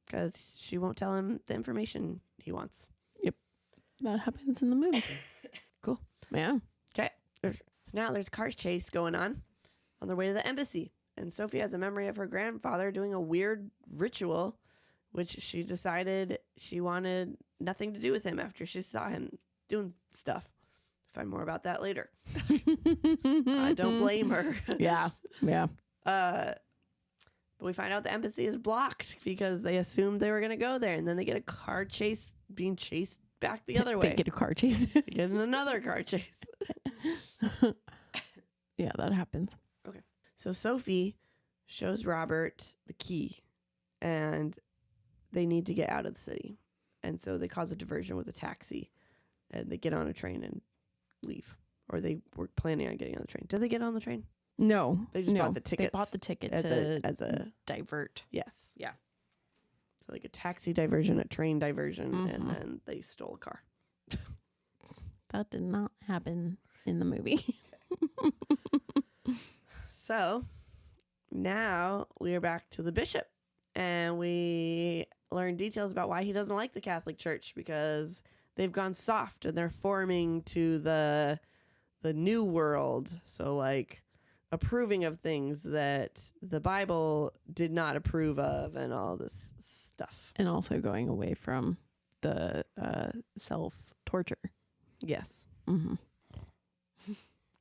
because she won't tell him the information he wants. Yep. That happens in the movie. Cool. Yeah. Okay. So now there's a car chase going on their way to the embassy. And Sophie has a memory of her grandfather doing a weird ritual, which she decided she wanted nothing to do with him after she saw him doing stuff. Find more about that later. I don't blame her. Yeah. Yeah. But we find out the embassy is blocked because they assumed they were going to go there. And then they get a car chase, being chased back the other way. They get a car chase. They get in another car chase. Yeah, that happens. Okay. So Sophie shows Robert the key and they need to get out of the city. And so they cause a diversion with a taxi and they get on a train and leave. Or they were planning on getting on the train. Did they get on the train? No. They just bought the tickets. They bought the ticket as a divert. Yes. Yeah. So like a taxi diversion, a train diversion, and then they stole a car. That did not happen in the movie. So now we are back to the bishop and we learn details about why he doesn't like the Catholic Church because they've gone soft and they're forming to the new world. So like approving of things that the Bible did not approve of and all this stuff. And also going away from the self-torture. Yes. Mm-hmm.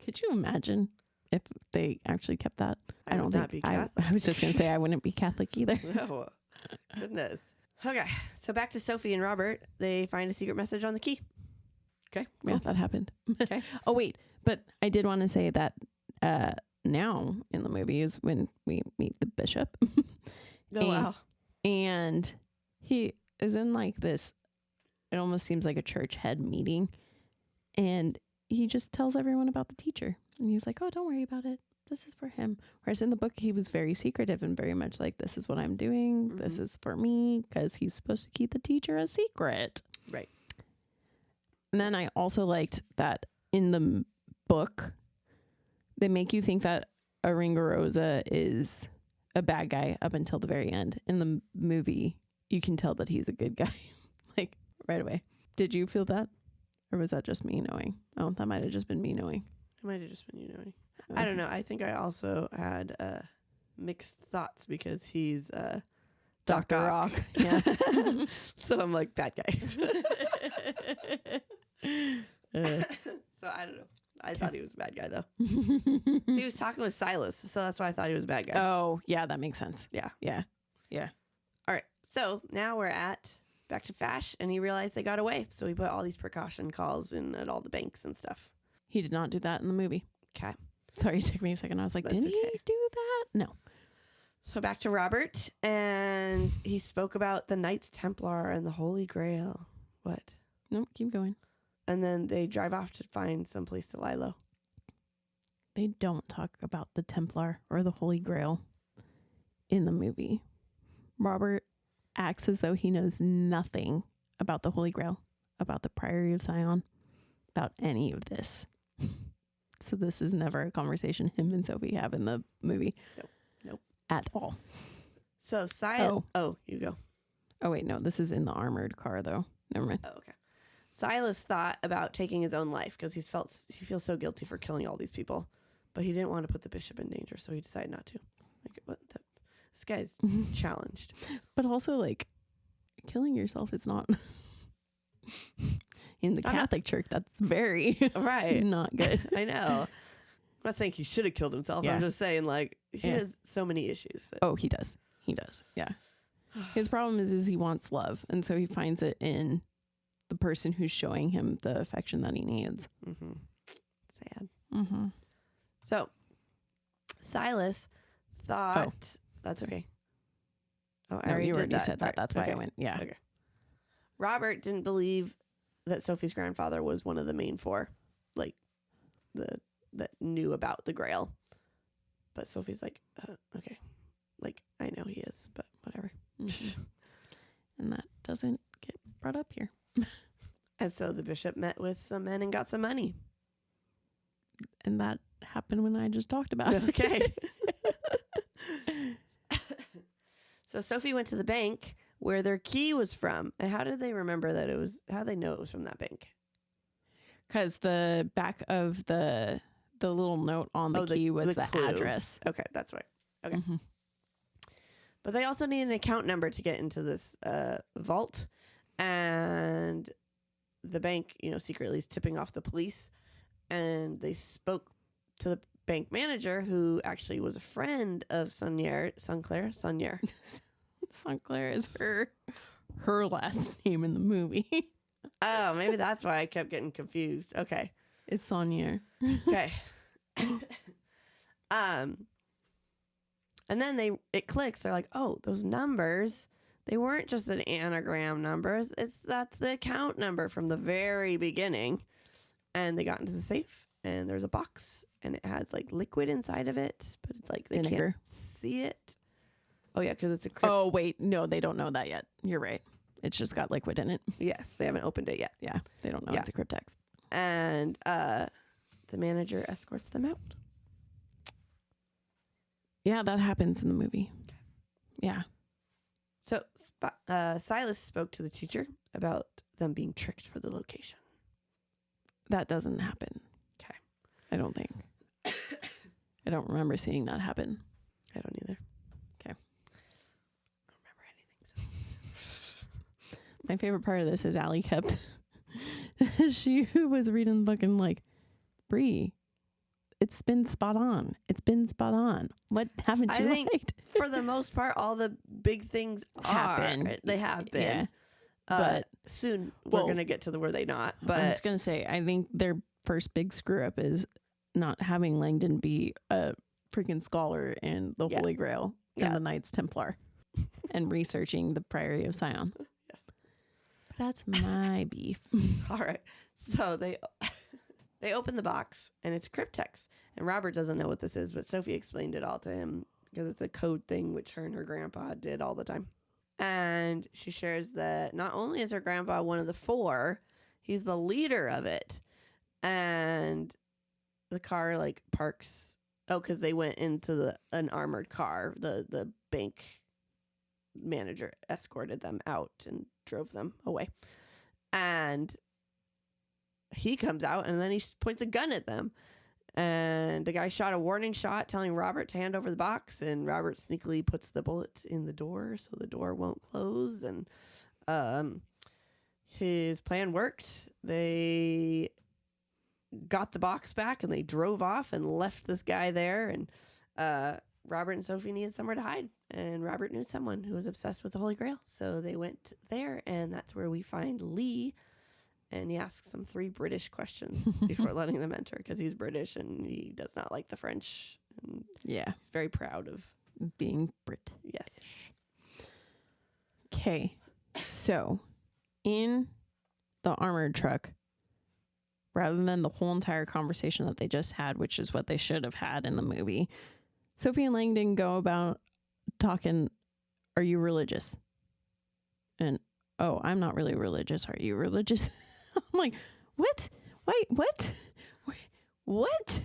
Could you imagine if they actually kept that? I don't think be Catholic. I was just going to say I wouldn't be Catholic either. No. Goodness. Okay. So back to Sophie and Robert. They find a secret message on the key. Okay. Cool. Yeah, that happened. Okay. Oh, wait. But I did want to say that now in the movie is when we meet the bishop. Wow. And he is in like this, it almost seems like a church head meeting. And he just tells everyone about the teacher. And he's like, oh, don't worry about it. This is for him. Whereas in the book, he was very secretive and very much like, this is what I'm doing. Mm-hmm. This is for me, because he's supposed to keep the teacher a secret. Right. And then I also liked that in the book, they make you think that Aringarosa is a bad guy up until the very end. In the movie, you can tell that he's a good guy, like right away. Did you feel that? Or was that just me knowing? Oh, that might have just been me knowing. It might have just been you knowing. Okay. I don't know. I think I also had mixed thoughts because he's Dr. Rock. Yeah. So I'm like, bad guy. So I don't know. I thought he was a bad guy, though. He was talking with Silas, so that's why I thought he was a bad guy. Oh, yeah, that makes sense. Yeah. Yeah. Yeah. All right. So now we're back to Fash, and he realized they got away. So he put all these precaution calls in at all the banks and stuff. He did not do that in the movie. Okay. Sorry, it took me a second. I was like, didn't he do that? No. So back to Robert, and he spoke about the Knights Templar and the Holy Grail. What? Nope, keep going. And then they drive off to find some place to lie low. They don't talk about the Templar or the Holy Grail in the movie. Robert acts as though he knows nothing about the Holy Grail, about the Priory of Sion, about any of this. So this is never a conversation him and Sophie have in the movie. Nope. At all. So Silas... Oh, you go. Oh, wait, no. This is in the armored car, though. Never mind. Oh, okay. Silas thought about taking his own life because he feels so guilty for killing all these people, but he didn't want to put the bishop in danger, so he decided not to. Like, this guy's challenged. But also, like, killing yourself is not in the Catholic Church. That's very right, not good. I know. I'm not saying he should have killed himself. Yeah. I'm just saying, like, he has so many issues. Oh, he does. He does. Yeah. His problem is he wants love, and so he finds it in the person who's showing him the affection that he needs. Mm-hmm. Sad. Mm-hmm. So, Silas thought... Oh. That's okay. Oh, I already said that. That's why I went, yeah. Okay. Robert didn't believe that Sophie's grandfather was one of the main four, like, that knew about the Grail. But Sophie's like, okay. Like, I know he is, but whatever. Mm-hmm. And that doesn't get brought up here. And so the bishop met with some men and got some money. And that happened when I just talked about it. Okay. So Sophie went to the bank where their key was from. And how did they remember that how did they know it was from that bank? Because the back of the little note on the key was the address. Okay, that's right. Okay. Mm-hmm. But they also need an account number to get into this vault. And the bank, secretly is tipping off the police. And they spoke to the bank manager, who actually was a friend of Saunier. Sanclair is her last name in the movie. Oh, maybe that's why I kept getting confused. Okay. It's Saunier. Okay. And then it clicks. They're like, oh, those numbers, they weren't just an anagram numbers. That's the account number from the very beginning. And they got into the safe, and there's a box, and it has like liquid inside of it, but it's like they can't see it. Oh yeah, because it's a crypt. Oh wait, no, they don't know that yet. You're right. It's just got liquid in it. Yes, they haven't opened it yet. Yeah, they don't know it's a cryptex. And the manager escorts them out. Yeah, that happens in the movie. Okay. Yeah. So Silas spoke to the teacher about them being tricked for the location. That doesn't happen. Okay. I don't think. I don't remember seeing that happen. I don't either. Okay. I don't remember anything. So. My favorite part of this is Alli kept... she was reading the book and like, Bri, It's been spot on. What haven't you liked? For the most part, all the big things they have been. Yeah. But soon we're going to get to the where they not. But I was going to say, I think their first big screw up is not having Langdon be a freaking scholar in the Holy Grail and the Knights Templar and researching the Priory of Sion. Yes. But that's my beef. All right. So they open the box and it's cryptex. And Robert doesn't know what this is, but Sophie explained it all to him because it's a code thing which her and her grandpa did all the time. And she shares that not only is her grandpa one of the four, he's the leader of it. And the car like parks. Oh, because they went into an armored car. The bank manager escorted them out and drove them away. And he comes out and then he points a gun at them. And the guy shot a warning shot telling Robert to hand over the box. And Robert sneakily puts the bullet in the door so the door won't close. And his plan worked. They got the box back and they drove off and left this guy there. And Robert and Sophie needed somewhere to hide. And Robert knew someone who was obsessed with the Holy Grail. So they went there, and that's where we find Lee. And he asks them 3 British questions before letting them enter because he's British and he does not like the French. And he's very proud of being Brit. Yes. Okay. So in the armored truck, rather than the whole entire conversation that they just had, which is what they should have had in the movie, Sophie and Langdon go about talking, are you religious? And, oh, I'm not really religious. Are you religious? I'm like, what? Wait, what? What?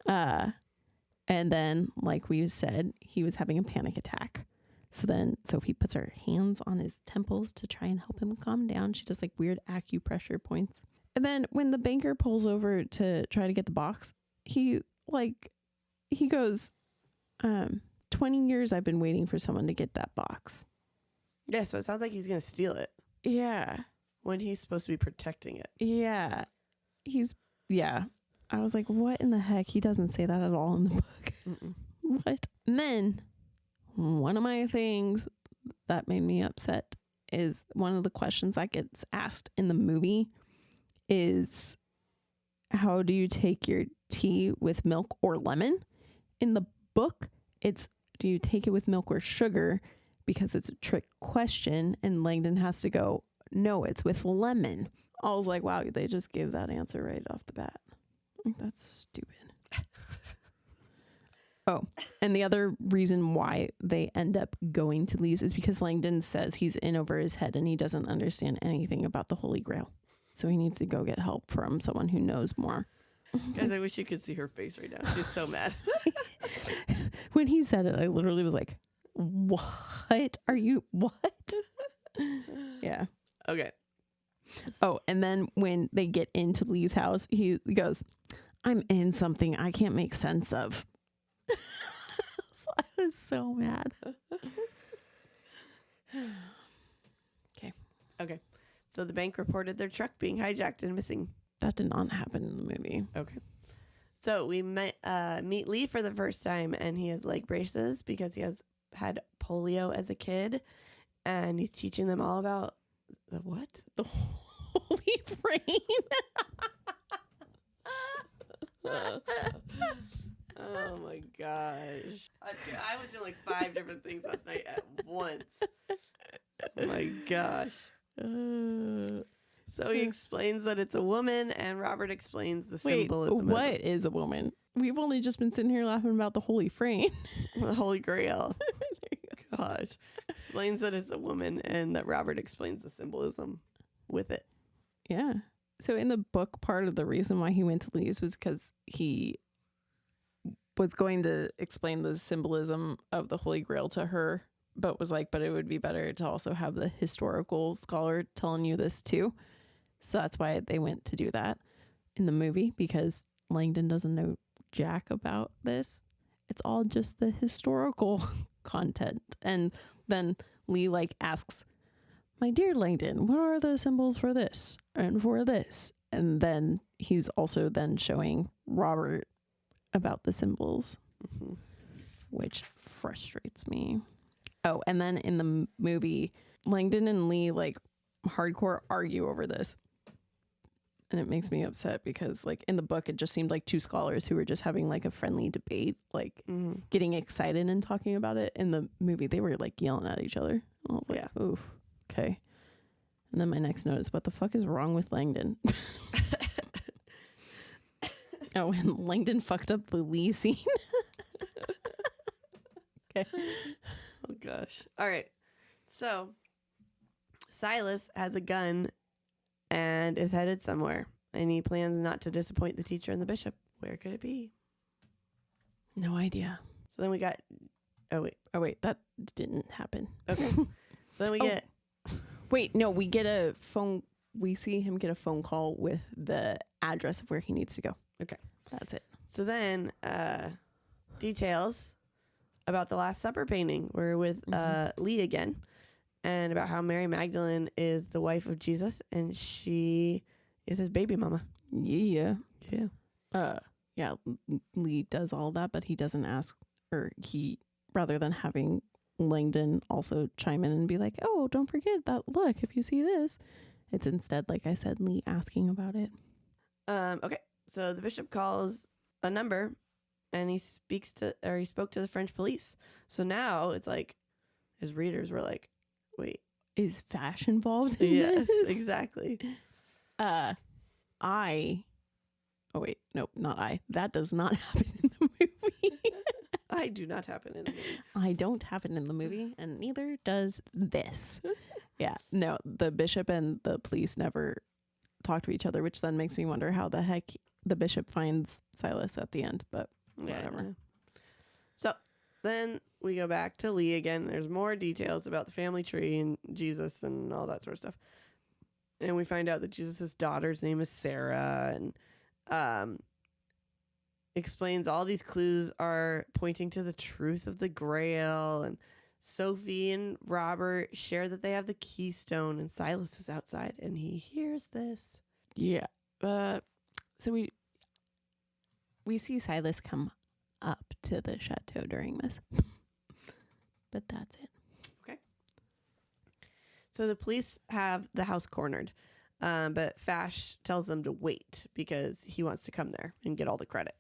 And then, like we said, he was having a panic attack. So then Sophie puts her hands on his temples to try and help him calm down. She does like weird acupressure points. And then when the banker pulls over to try to get the box, he goes, 20 years I've been waiting for someone to get that box. Yeah, so it sounds like he's going to steal it. Yeah. When he's supposed to be protecting it. Yeah. I was like, what in the heck? He doesn't say that at all in the book. What? And then one of my things that made me upset is one of the questions that gets asked in the movie is, how do you take your tea with milk or lemon? In the book, it's, do you take it with milk or sugar? Because it's a trick question, and Langdon has to go, no, it's with lemon. I was like, wow, they just gave that answer right off the bat. Like, that's stupid. Oh, and the other reason why they end up going to Lee's is because Langdon says he's in over his head and he doesn't understand anything about the Holy Grail. So he needs to go get help from someone who knows more. Guys, I wish you could see her face right now. She's so mad. When he said it, I literally was like, what are you, what? Yeah. Okay. Oh, and then when they get into Lee's house, he goes, I'm in something I can't make sense of. I was so mad. Okay. So the bank reported their truck being hijacked and missing. That did not happen in the movie. Okay. So we meet Lee for the first time, and he has leg braces because he has had polio as a kid, and he's teaching them all about the what? The Holy Brain. Oh my gosh. I was doing like 5 different things last night at once. Oh my gosh. So he explains that it's a woman, and Robert explains the symbolism. What is a woman? We've only just been sitting here laughing about the Holy Frame. The Holy Grail. Gosh. Explains that it's a woman, and that Robert explains the symbolism with it. Yeah. So in the book, part of the reason why he went to Lee's was because he was going to explain the symbolism of the Holy Grail to her, but was like, but it would be better to also have the historical scholar telling you this too. So that's why they went to do that in the movie, because Langdon doesn't know jack about this. It's all just the historical content. And then Lee asks, my dear Langdon, what are the symbols for this and for this? And then he's also then showing Robert about the symbols, which frustrates me. Oh, and then in the movie, Langdon and Lee like hardcore argue over this. And it makes me upset because like in the book, it just seemed like two scholars who were just having like a friendly debate, like getting excited and talking about it. In the movie, they were like yelling at each other. I was like, oof, okay. And then my next note is, what the fuck is wrong with Langdon? Oh, and Langdon fucked up the Lee scene. Okay. Oh, gosh. All right. So Silas has a gun and is headed somewhere. And he plans not to disappoint the teacher and the bishop. Where could it be? No idea. So then we got... Oh, wait. That didn't happen. Okay. So then we get... Wait, no, we get a phone... We see him get a phone call with the address of where he needs to go. Okay. That's it. So then details about the Last Supper painting. We're with Lee again. And about how Mary Magdalene is the wife of Jesus. And she is his baby mama. Yeah. Yeah. Yeah, Lee does all that, but he doesn't ask, or he, rather than having Langdon also chime in and be like, oh, don't forget that, look, if you see this. It's instead, like I said, Lee asking about it. Okay. So the bishop calls a number and he spoke to the French police. So now it's like his readers were like, wait. Is Fash involved in yes, this? exactly. Oh wait, no, not I. That does not happen in the movie. I do not happen in the movie. I don't happen in the movie, and neither does this. Yeah, no, the bishop and the police never talk to each other, which then makes me wonder how the heck the bishop finds Silas at the end, but whatever. So then we go back to Lee again. There's more details about the family tree and Jesus and all that sort of stuff. And we find out that Jesus' daughter's name is Sarah, and explains all these clues are pointing to the truth of the Grail. And Sophie and Robert share that they have the keystone, and Silas is outside and he hears this. Yeah. So we see Silas come up to the chateau during this. But that's it. Okay. So the police have the house cornered. But Fash tells them to wait because he wants to come there and get all the credit,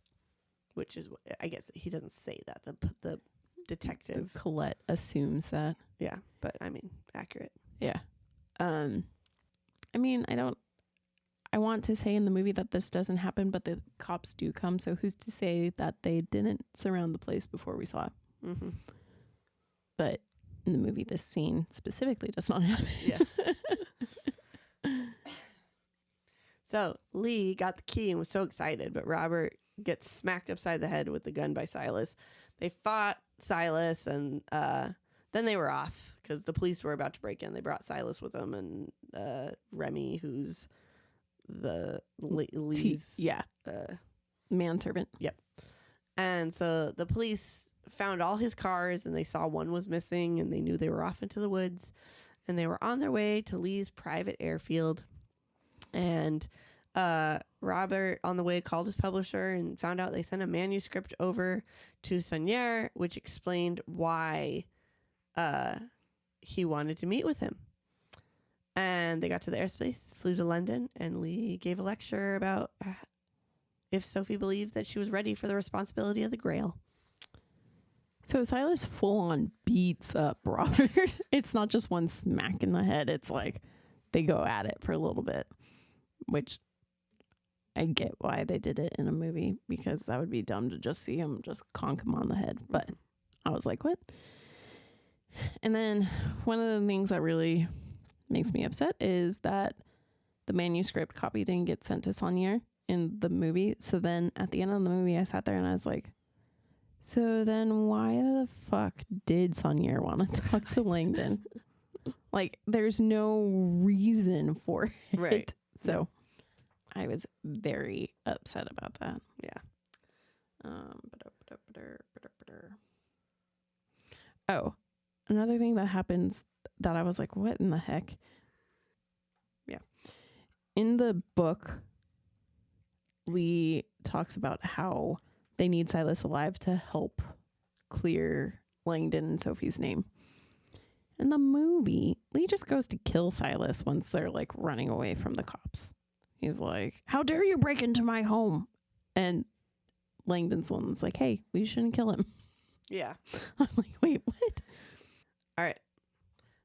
which is, I guess he doesn't say that. The detective. Colette assumes that. Yeah, but I mean, accurate. Yeah. I mean, I want to say in the movie that this doesn't happen, but the cops do come. So who's to say that they didn't surround the place before we saw it? Mm-hmm. But in the movie, this scene specifically does not happen. Yes. So Lee got the key and was so excited, but Robert gets smacked upside the head with the gun by Silas. They fought Silas, and then they were off because the police were about to break in. They brought Silas with them, and Remy, who's the Lee's manservant. Yep. And so the police found all his cars, and they saw one was missing, and they knew they were off into the woods, and they were on their way to Lee's private airfield. And Robert, on the way, called his publisher and found out they sent a manuscript over to Sonier, which explained why he wanted to meet with him. And they got to the airspace, flew to London, and Lee gave a lecture about if Sophie believed that she was ready for the responsibility of the Grail. So Silas full on beats up Robert. It's not just one smack in the head. It's like they go at it for a little bit, which I get why they did it in a movie, because that would be dumb to just see him just conk him on the head. But I was like, what? And then one of the things that really makes me upset is that the manuscript copy didn't get sent to Sonier in the movie. So then at the end of the movie, I sat there and I was like, so then why the fuck did Sonier want to talk to Langdon? Like, there's no reason for it. Right. So I was very upset about that. Yeah. Oh, another thing that happens that I was like, what in the heck? Yeah. In the book, Lee talks about how they need Silas alive to help clear Langdon and Sophie's name. In the movie, Lee just goes to kill Silas once they're like running away from the cops. He's like, how dare you break into my home? And Langdon's the one that's like, hey, we shouldn't kill him. Yeah. I'm like, wait, what? All right.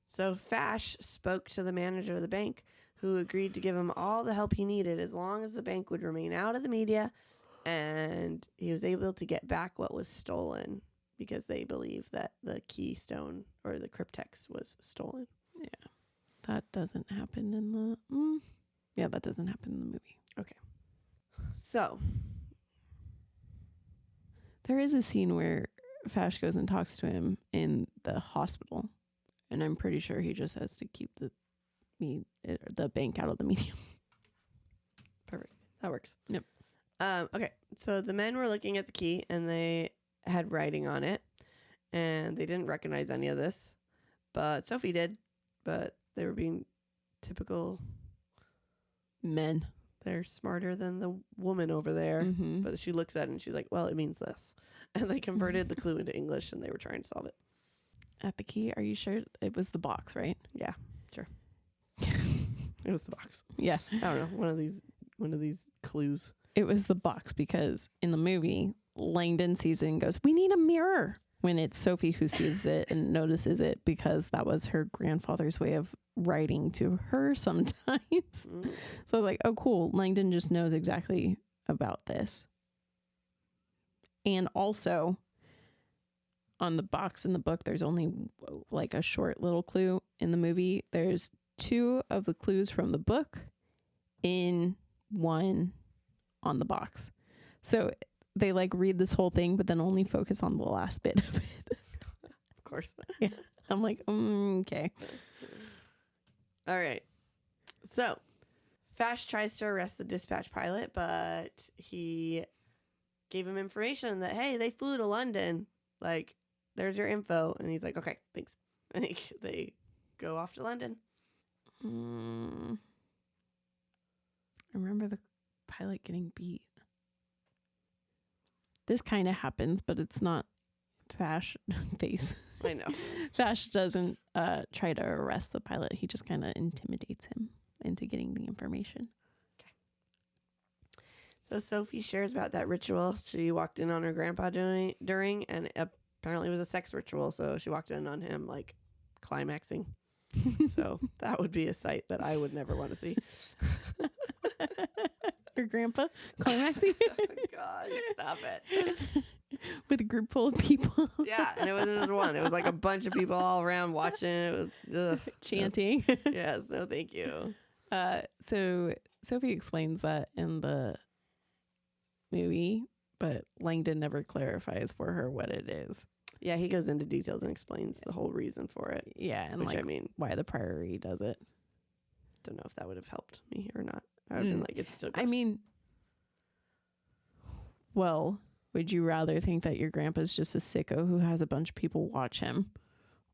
So Fash spoke to the manager of the bank, who agreed to give him all the help he needed as long as the bank would remain out of the media, and he was able to get back what was stolen because they believe that the keystone or the cryptex was stolen. Yeah. That doesn't happen in the... Yeah, that doesn't happen in the movie. Okay. So there is a scene where Fash goes and talks to him in the hospital, and I'm pretty sure he just has to keep the bank out of the media. Perfect. That works. Yep. Okay. So the men were looking at the key, and they had writing on it, and they didn't recognize any of this, but Sophie did. But they were being typical Men. They're smarter than the woman over there. Mm-hmm. But she looks at it and she's like, well, it means this. And they converted the clue into English, and they were trying to solve it. At the key, are you sure it was the box, right? Yeah, sure. It was the box. Yeah. I don't know. One of these clues. It was the box because in the movie, Langdon sees it and goes, we need a mirror. When it's Sophie who sees it and notices it because that was her grandfather's way of writing to her sometimes. So I was like, oh, cool. Langdon just knows exactly about this. And also on the box in the book, there's only like a short little clue. In the movie, there's 2 of the clues from the book in one on the box. So they like read this whole thing, but then only focus on the last bit of it. Of course. Yeah. I'm like, okay. All right. So Fash tries to arrest the dispatch pilot, but he gave him information that, hey, they flew to London. Like, there's your info. And he's like, okay, thanks. And they go off to London. I remember the pilot getting beat. This kind of happens, but it's not Fash face. I know. Fash doesn't try to arrest the pilot. He just kind of intimidates him into getting the information. Okay. So Sophie shares about that ritual she walked in on her grandpa during, and apparently it was a sex ritual. So she walked in on him like climaxing. So that would be a sight that I would never want to see. Your grandpa climaxing? Oh, God, stop it. With a group full of people. Yeah, and it wasn't just one. It was like a bunch of people all around watching. It was chanting. Yes, no, thank you. So Sophie explains that in the movie, but Langdon never clarifies for her what it is. Yeah, he goes into details and explains the whole reason for it. Yeah, and which, like I mean, why the Priory does it. Don't know if that would have helped me or not. I would have been like, it's still gross. I mean, well, would you rather think that your grandpa's just a sicko who has a bunch of people watch him,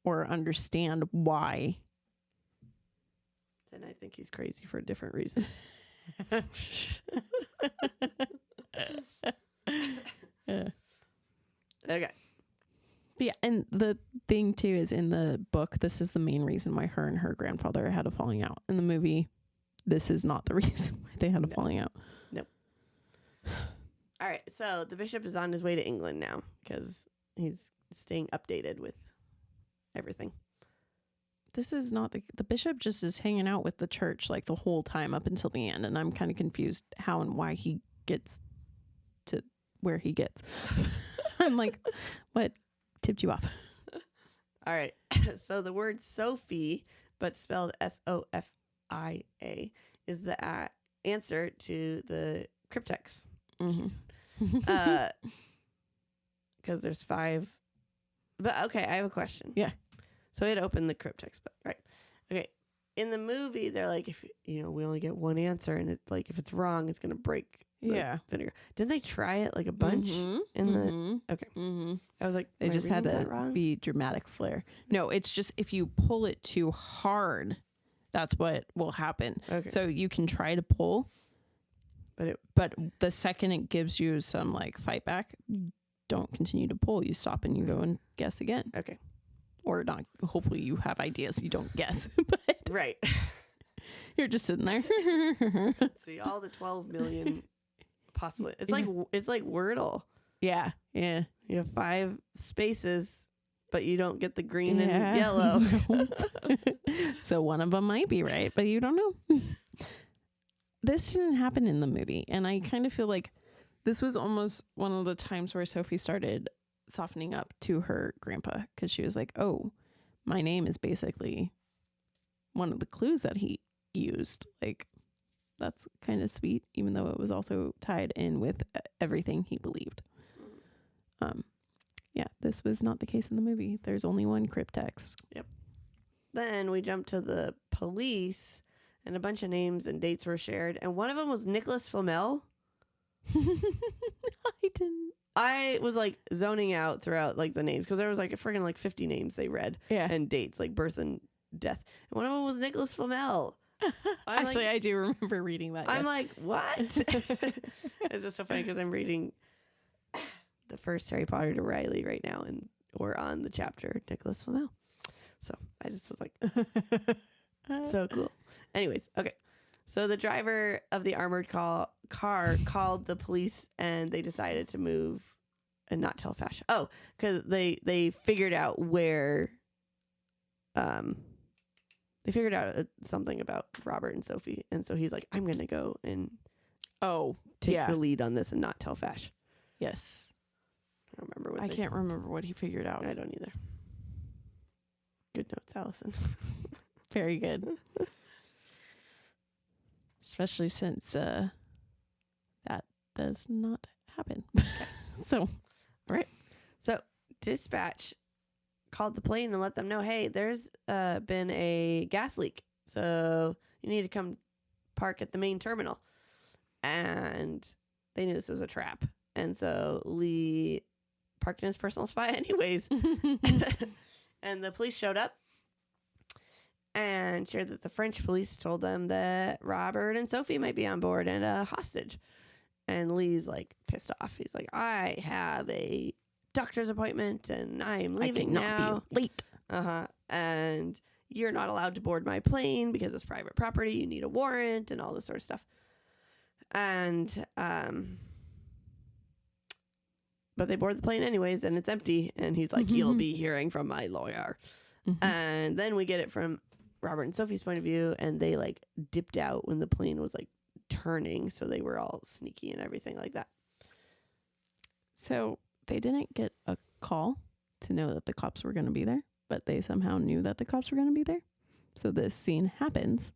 or understand why? Then I think he's crazy for a different reason. Yeah. Okay. But yeah, and the thing too is in the book, this is the main reason why her and her grandfather had a falling out. In the movie, this is not the reason why they had a falling out. Nope. All right, so the bishop is on his way to England now because he's staying updated with everything. This is not the bishop just is hanging out with the church like the whole time up until the end, and I'm kind of confused how and why he gets to where he gets. I'm like, what tipped you off? All right, so the word Sophie, but spelled S-O-F-I-A, is the answer to the cryptex. Because there's 5. But okay, I have a question. Yeah. So it opened the cryptex, but right. Okay. In the movie, they're like, if we only get one answer, and it's like if it's wrong, it's gonna break the vinegar. Didn't they try it like a bunch in the? Okay. I was like, they just had to be dramatic flair. No, it's just if you pull it too hard, that's what will happen. Okay. So you can try to pull. But the second it gives you some like fight back, you don't continue to pull. You stop and you go and guess again. Okay. Or not. Hopefully you have ideas. You don't guess. But Right. you're just sitting there. See all the 12 million possible. It's like Wordle. Yeah. Yeah. You have 5 spaces, but you don't get the green and yellow. So one of them might be right, but you don't know. This didn't happen in the movie. And I kind of feel like this was almost one of the times where Sophie started softening up to her grandpa, because she was like, oh, my name is basically one of the clues that he used. Like, that's kind of sweet, even though it was also tied in with everything he believed. Yeah, this was not the case in the movie. There's only one cryptex. Yep. Then we jumped to the police, and a bunch of names and dates were shared, and one of them was Nicholas Flamel. I was like zoning out throughout like the names, because there was like a friggin' like 50 names they read. Yeah. And dates, like birth and death. And one of them was Nicholas Flamel. Actually, like, I do remember reading that. I'm like, what? It's just so funny because I'm reading the first Harry Potter to Riley right now, and we're on the chapter Nicholas Flamel. So I just was like, so cool. Anyways, okay. So the driver of the armored car called the police, and they decided to move and not tell Fash. Oh, because they figured out where, they figured out something about Robert and Sophie, and so he's like, I'm gonna go and take the lead on this and not tell Fash. Yes. I don't remember what I can't remember what he figured out. I don't either. Good notes, Allison. Very good. Especially since that does not happen. So, all right. So, dispatch called the plane and let them know, hey, there's been a gas leak. So, you need to come park at the main terminal. And they knew this was a trap. And so, Lee parked in his personal spot anyways. And the police showed up and shared that the French police told them that Robert and Sophie might be on board and a hostage. And Lee's like pissed off. He's like, I have a doctor's appointment and I'm leaving now. Be late. And you're not allowed to board my plane because it's private property. You need a warrant and all this sort of stuff. And but they board the plane anyways, and it's empty. And he's like, you'll be hearing from my lawyer. And then we get it from Robert and Sophie's point of view, and they like dipped out when the plane was like turning, so they were all sneaky and everything like that. So they didn't get a call to know that the cops were going to be there, but they somehow knew that the cops were going to be there. So this scene happens,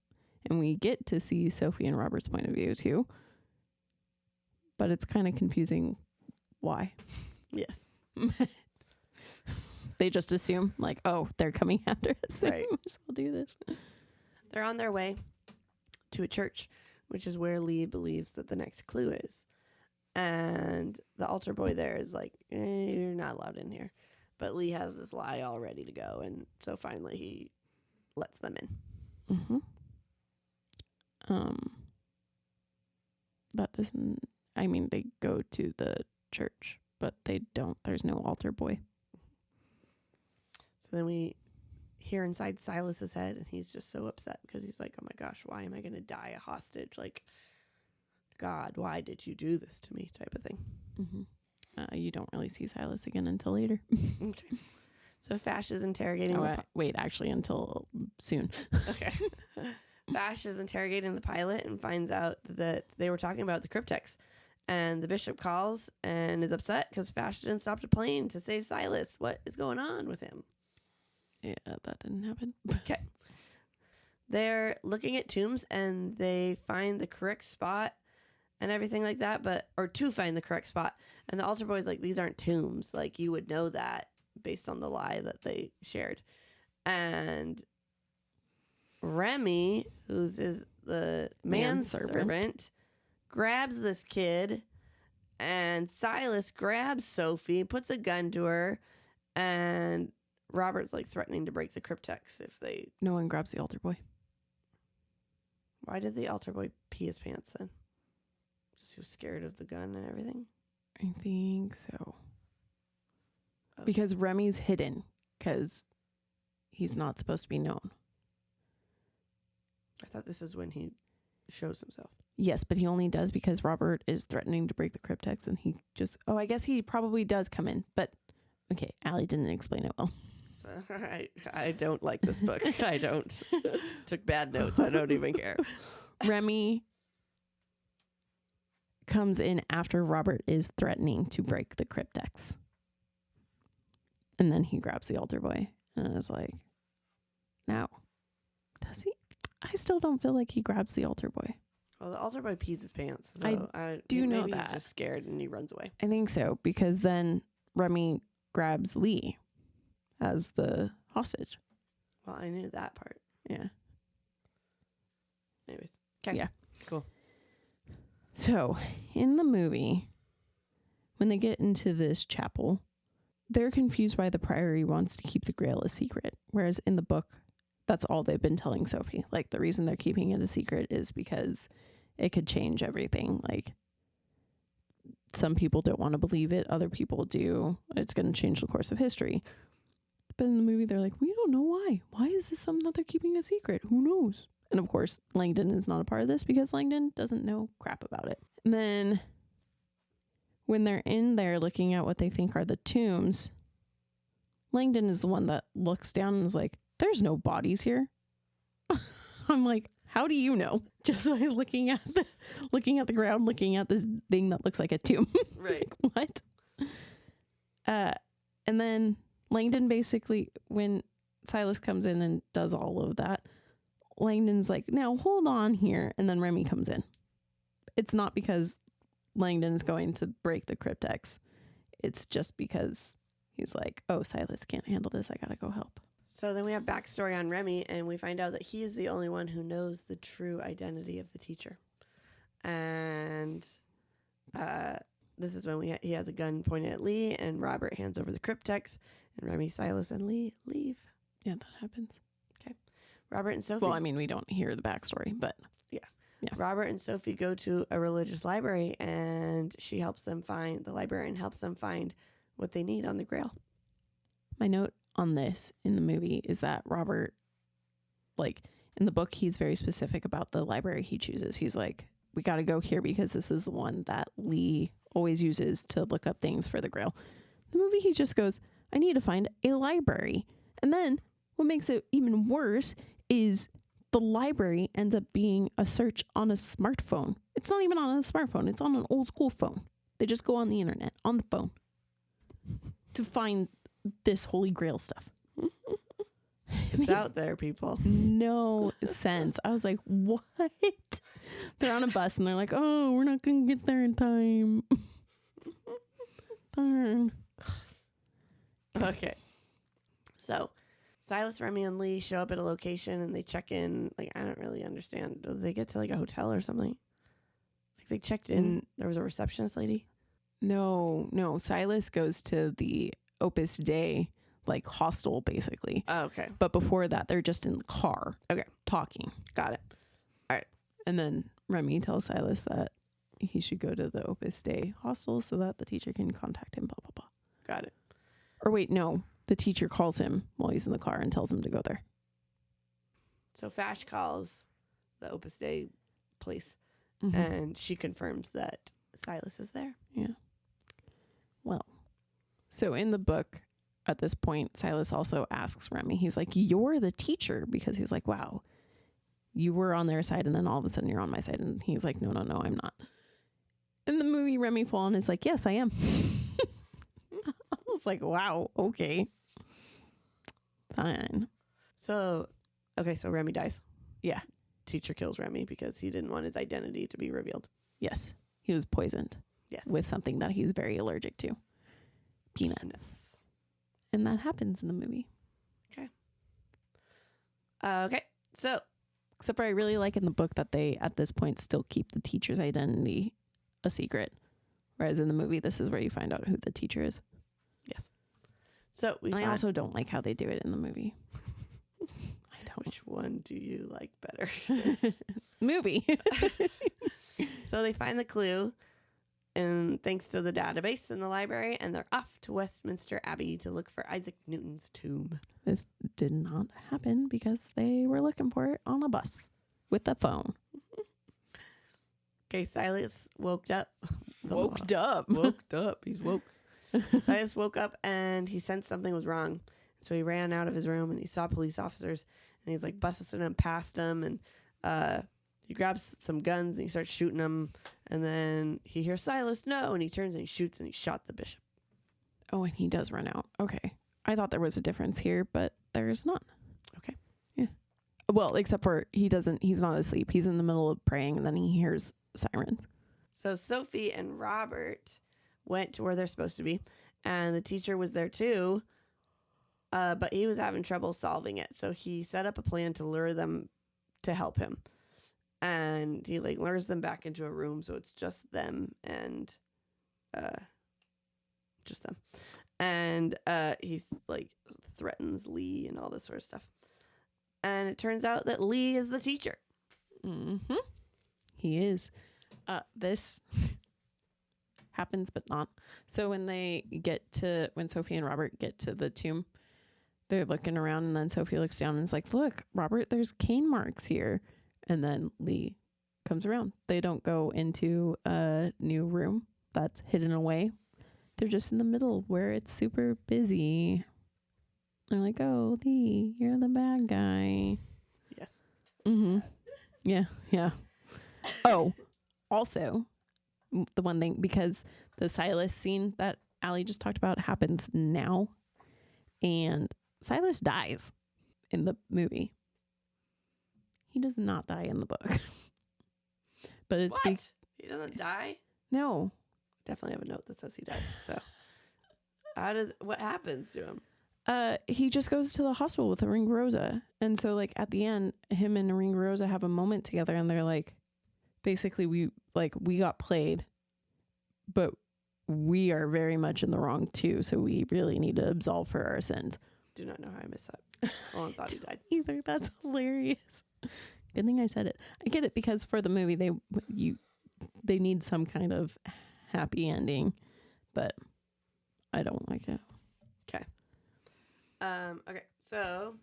and we get to see Sophie and Robert's point of view too, but it's kind of confusing why. Yes. They just assume like, oh, they're coming after us. Right. I'll do this. They're on their way to a church, which is where Lee believes that the next clue is. And the altar boy there is like, you're not allowed in here. But Lee has this lie all ready to go. And so finally he lets them in. That doesn't, I mean, they go to the church, but they don't, there's no altar boy. So then we hear inside Silas's head, and he's just so upset because he's like, oh my gosh, why am I going to die a hostage? Like, God, why did you do this to me? Type of thing. You don't really see Silas again until later. Okay. So Fash is interrogating. Wait, actually, until soon. Okay. Fash is interrogating the pilot and finds out that they were talking about the cryptex. And the bishop calls and is upset because Fash didn't stop the plane to save Silas. What is going on with him? Yeah, that didn't happen. Okay. They're looking at tombs and they find the correct spot and everything like that, or to find the correct spot. And the altar boy's like, these aren't tombs. Like, you would know that based on the lie that they shared. And Remy, who's the manservant, grabs this kid, and Silas grabs Sophie, puts a gun to her, and Robert's like threatening to break the cryptex if they... No one grabs the altar boy. Why did the altar boy pee his pants then? She was scared of the gun and everything. I think so. Okay. Because Remy's hidden because he's not supposed to be known. I thought this is when he shows himself. Yes, but he only does because Robert is threatening to break the cryptex, and he just... Oh, I guess he probably does come in, but... Okay, Allie didn't explain it well. So I don't like this book. I don't. Took bad notes. I don't even care. Remy comes in after Robert is threatening to break the cryptex. And then he grabs the altar boy and is like, now, does he? I still don't feel like he grabs the altar boy. Well, the altar boy pees his pants. So I do know maybe that. He's just scared and he runs away. I think so, because then Remy grabs Lee as the hostage. Well, I knew that part. Yeah. Anyways. Okay. Yeah. Cool. So, in the movie, when they get into this chapel, they're confused why the priory wants to keep the Grail a secret. Whereas in the book, that's all they've been telling Sophie. Like, the reason they're keeping it a secret is because it could change everything. Like, some people don't want to believe it. Other people do. It's going to change the course of history. But in the movie, they're like, we don't know why. Why is this something that they're keeping a secret? Who knows? And of course, Langdon is not a part of this because Langdon doesn't know crap about it. And then when they're in there looking at what they think are the tombs, Langdon is the one that looks down and is like, there's no bodies here. I'm like, how do you know? Just by looking at the ground, looking at this thing that looks like a tomb. Right. Like, what? And then Langdon basically, when Silas comes in and does all of that, Langdon's like, now hold on here. And then Remy comes in. It's not because Langdon is going to break the cryptex. It's just because he's like, oh, Silas can't handle this. I got to go help. So then we have backstory on Remy, and we find out that he is the only one who knows the true identity of the teacher. And this is when he has a gun pointed at Lee, and Robert hands over the cryptex, and Remy, Silas, and Lee leave. Yeah, that happens. Okay. Robert and Sophie. Well, I mean, we don't hear the backstory, but... Yeah. Yeah. Robert and Sophie go to a religious library, and the librarian helps them find what they need on the Grail. My note on this in the movie is that Robert, like, in the book, he's very specific about the library he chooses. He's like, we got to go here because this is the one that Lee always uses to look up things for the Grail. The movie, he just goes, I need to find a library. And then what makes it even worse is the library ends up being a search on a smartphone. It's not even on a smartphone. It's on an old school phone. They just go on the internet, on the phone, to find this Holy Grail stuff. It's out there, people. No sense. I was like, what? They're on a bus and they're like, oh, we're not going to get there in time. Darn. Okay. So Silas, Remy, and Lee show up at a location and they check in. Like, I don't really understand. Do they get to like a hotel or something? Like they checked in. There was a receptionist lady. No. Silas goes to the Opus Dei, like, hostel, basically. Oh, okay. But before that, they're just in the car. Okay. Talking. Got it. All right. And then Remy tells Silas that he should go to the Opus Dei hostel so that the teacher can contact him, blah, blah, blah. Got it. Or wait, no. The teacher calls him while he's in the car and tells him to go there. So Fash calls the Opus Dei place and she confirms that Silas is there. Yeah. Well, so in the book, at this point, Silas also asks Remy, he's like, you're the teacher, because he's like, wow, you were on their side and then all of a sudden you're on my side. And he's like, no, I'm not. In the movie, Remy Fallon is like, yes, I am. I was like, wow, okay. Fine. So Remy dies. Yeah. Teacher kills Remy because he didn't want his identity to be revealed. Yes. He was poisoned. Yes. With something that he's very allergic to. Peanuts. And that happens in the movie. Okay. So, except for I really like in the book that they, at this point, still keep the teacher's identity a secret. Whereas in the movie, this is where you find out who the teacher is. Yes. So I also don't like how they do it in the movie. I don't. Which one do you like better? Movie. So they find the clue, and thanks to the database in the library, and they're off to Westminster Abbey to look for Isaac Newton's tomb. This did not happen because they were looking for it on a bus with a phone. Okay, Silas woke up. Woke up. He's woke. Silas woke up and he sensed something was wrong. So he ran out of his room and he saw police officers and he's like busting them past them, and he grabs some guns and he starts shooting them, and then he hears Silas, no, and he turns and he shoots and he shot the bishop. Oh, and he does run out. Okay. I thought there was a difference here, but there's not. Okay. Yeah. Well, except for he's not asleep. He's in the middle of praying and then he hears sirens. So Sophie and Robert went to where they're supposed to be, and the teacher was there too, but he was having trouble solving it. So he set up a plan to lure them to help him, and he like lures them back into a room, so it's just them and he's like threatens Lee and all this sort of stuff, and it turns out that Lee is the teacher. Mm-hmm. He is. This happens, but not. So when Sophie and Robert get to the tomb, they're looking around, and then Sophie looks down and is like, look, Robert, there's cane marks here. And then Lee comes around. They don't go into a new room that's hidden away. They're just in the middle where it's super busy. They're like, oh, Lee, you're the bad guy. Yes. Mm-hmm. Yeah. Oh, also, the one thing, because the Silas scene that Allie just talked about happens now, and Silas dies in the movie. He does not die in the book. But it's what? He doesn't die? No. Definitely have a note that says he dies. So what happens to him? He just goes to the hospital with Ring Rosa. And so like at the end, him and Ring Rosa have a moment together, and they're like, basically we got played, but we are very much in the wrong too. So we really need to absolve for our sins. Do not know how I missed that. I thought he died. Either. That's hilarious. Good thing I said it. I get it, because for the movie they need some kind of happy ending, but I don't like it. Okay. Okay. So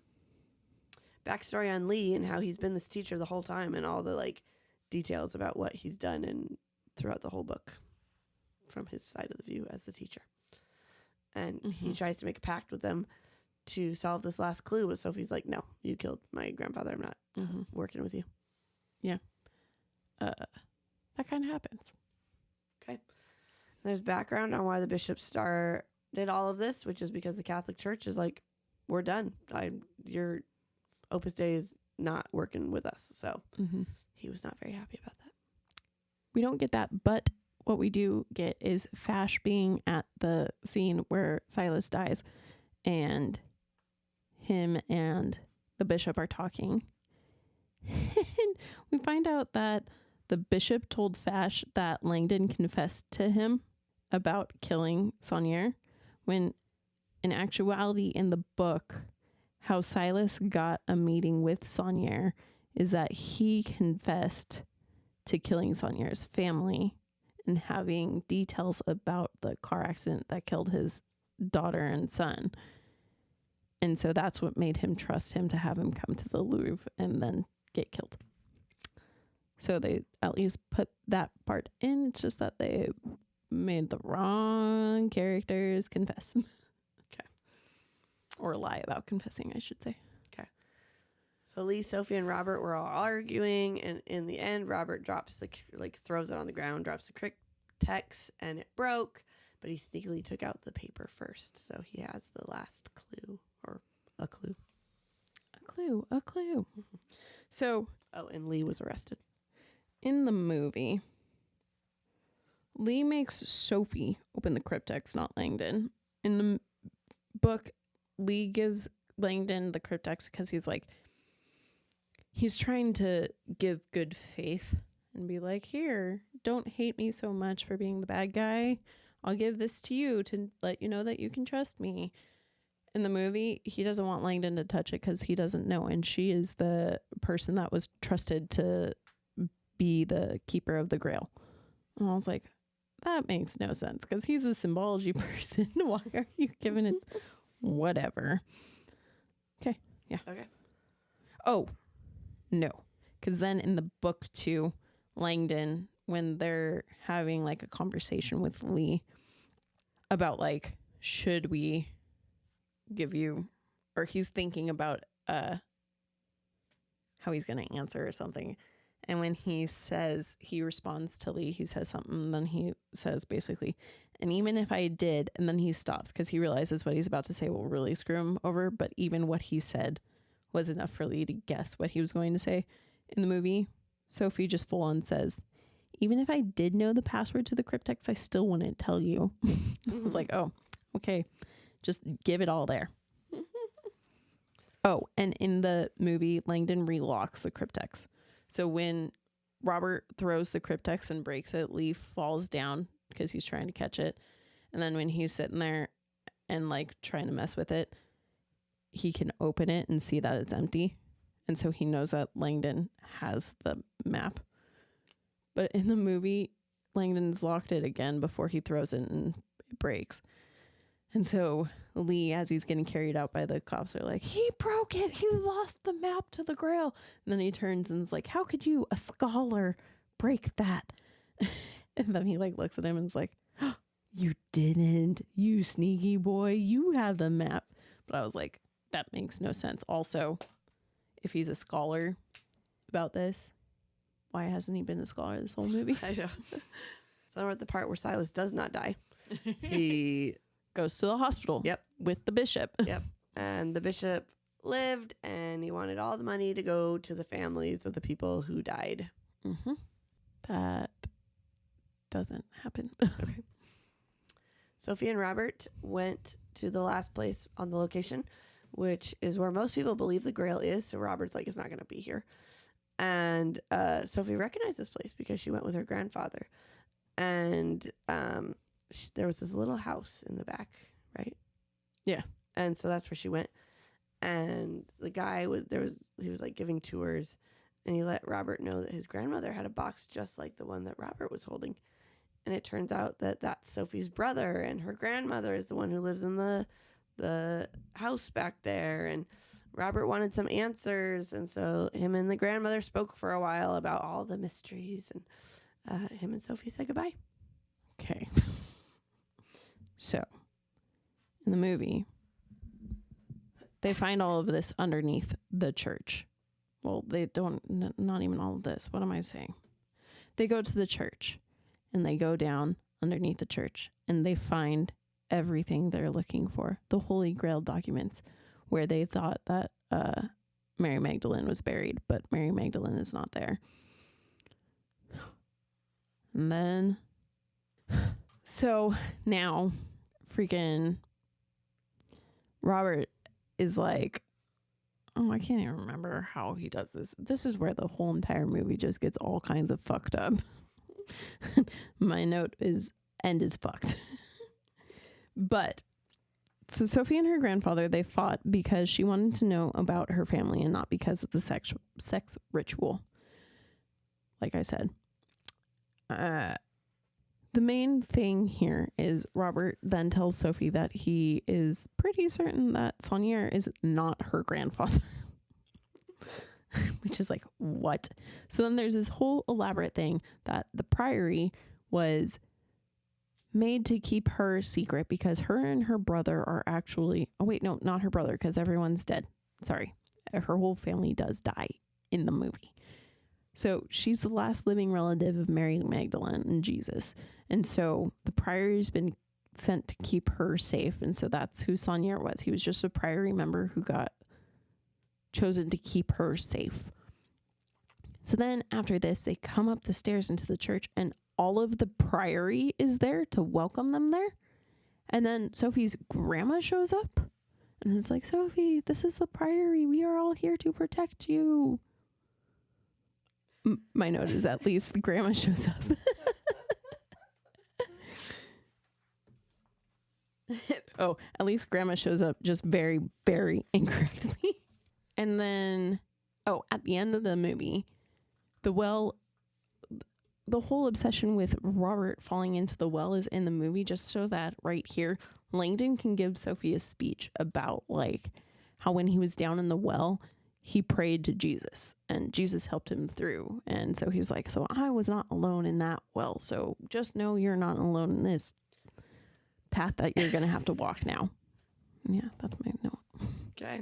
backstory on Lee and how he's been this teacher the whole time, and all the like details about what he's done and throughout the whole book from his side of the view as the teacher. And he tries to make a pact with them to solve this last clue, but Sophie's like, no, you killed my grandfather. I'm not working with you. Yeah. That kind of happens. Okay. There's background on why the bishop started all of this, which is because the Catholic Church is like, we're done. Your Opus Dei is not working with us. So he was not very happy about that. We don't get that, but what we do get is Fash being at the scene where Silas dies, and him and the bishop are talking. And we find out that the bishop told Fash that Langdon confessed to him about killing Saunier, when in actuality in the book, how Silas got a meeting with Saunier is that he confessed to killing Saunier's family and having details about the car accident that killed his daughter and son. And so that's what made him trust him to have him come to the Louvre and then get killed. So they at least put that part in. It's just that they made the wrong characters confess. Okay. Or lie about confessing, I should say. Okay. So Lee, Sophie, and Robert were all arguing, and in the end, Robert throws it on the ground, drops the Cryptex, and it broke, but he sneakily took out the paper first. So he has the last clue, or a clue. A clue. So. Oh, and Lee was arrested. In the movie, Lee makes Sophie open the Cryptex, not Langdon. In the book, Lee gives Langdon the Cryptex because he's trying to give good faith and be like, here, don't hate me so much for being the bad guy. I'll give this to you to let you know that you can trust me. In the movie, he doesn't want Langdon to touch it because he doesn't know, and she is the person that was trusted to be the keeper of the grail. And I was like, that makes no sense because he's a symbology person. Why are you giving it? Whatever. Okay. Yeah. Okay. Oh, no. Because then in the book too, Langdon, when they're having like a conversation with Lee about like, should we give you, or he's thinking about how he's going to answer or something. And when he responds to Lee, he says something, and then he says basically, and even if I did, and then he stops because he realizes what he's about to say will really screw him over. But even what he said was enough for Lee to guess what he was going to say. In the movie, Sophie just full on says, even if I did know the password to the cryptex, I still wouldn't tell you. I was like, oh, okay. Just give it all there. Oh, and in the movie, Langdon relocks the cryptex. So when Robert throws the cryptex and breaks it, Lee falls down because he's trying to catch it. And then when he's sitting there and like trying to mess with it, he can open it and see that it's empty. And so he knows that Langdon has the map. But in the movie, Langdon's locked it again before he throws it and it breaks. And so Lee, as he's getting carried out by the cops, are like, he broke it. He lost the map to the grail. And then he turns and is like, how could you, a scholar, break that? And then he like looks at him and is like, oh, you didn't, you sneaky boy. You have the map. But I was like, that makes no sense. Also, if he's a scholar about this, why hasn't he been a scholar this whole movie? I know. So we're at the part where Silas does not die. He goes to the hospital. Yep. With the bishop. Yep. And the bishop lived, and he wanted all the money to go to the families of the people who died. Mm-hmm. That doesn't happen. Okay. Sophie and Robert went to the last place on the location, which is where most people believe the Grail is. So Robert's like, it's not going to be here. And Sophie recognized this place because she went with her grandfather. And there was this little house in the back, right? Yeah. And so that's where she went. And the guy he was like giving tours, and he let Robert know that his grandmother had a box just like the one that Robert was holding. And it turns out that that's Sophie's brother, and her grandmother is the one who lives in the house back there. And Robert wanted some answers, and so him and the grandmother spoke for a while about all the mysteries, and him and Sophie said goodbye. Okay. So, in the movie, they find all of this underneath the church. Well, they don't, not even all of this. What am I saying? They go to the church, and they go down underneath the church, and they find everything they're looking for. The Holy Grail documents, where they thought that Mary Magdalene was buried, but Mary Magdalene is not there. And then, so now, freaking Robert is like, oh, I can't even remember how he does this. This is where the whole entire movie just gets all kinds of fucked up. My note is, end is fucked. But so Sophie and her grandfather, they fought because she wanted to know about her family and not because of the sex ritual. Like I said. The main thing here is Robert then tells Sophie that he is pretty certain that Saunier is not her grandfather. Which is like, what? So then there's this whole elaborate thing that the priory was made to keep her secret because her and her brother are actually, oh wait, no, not her brother because everyone's dead. Sorry. Her whole family does die in the movie. So she's the last living relative of Mary Magdalene and Jesus. And so the priory's been sent to keep her safe. And so that's who Saunier was. He was just a priory member who got chosen to keep her safe. So then after this, they come up the stairs into the church and all of the priory is there to welcome them there. And then Sophie's grandma shows up and it's like, Sophie, this is the priory. We are all here to protect you. My note is at least the grandma shows up. Oh, at least grandma shows up just very, very incorrectly. And then, oh, at the end of the movie, the well the whole obsession with Robert falling into the well is in the movie just so that right here, Langdon can give Sophie a speech about like how when he was down in the well, he prayed to Jesus and Jesus helped him through. And so he was like, so I was not alone in that well. So just know you're not alone in this path that you're going to have to walk now. Yeah, that's my note. Okay.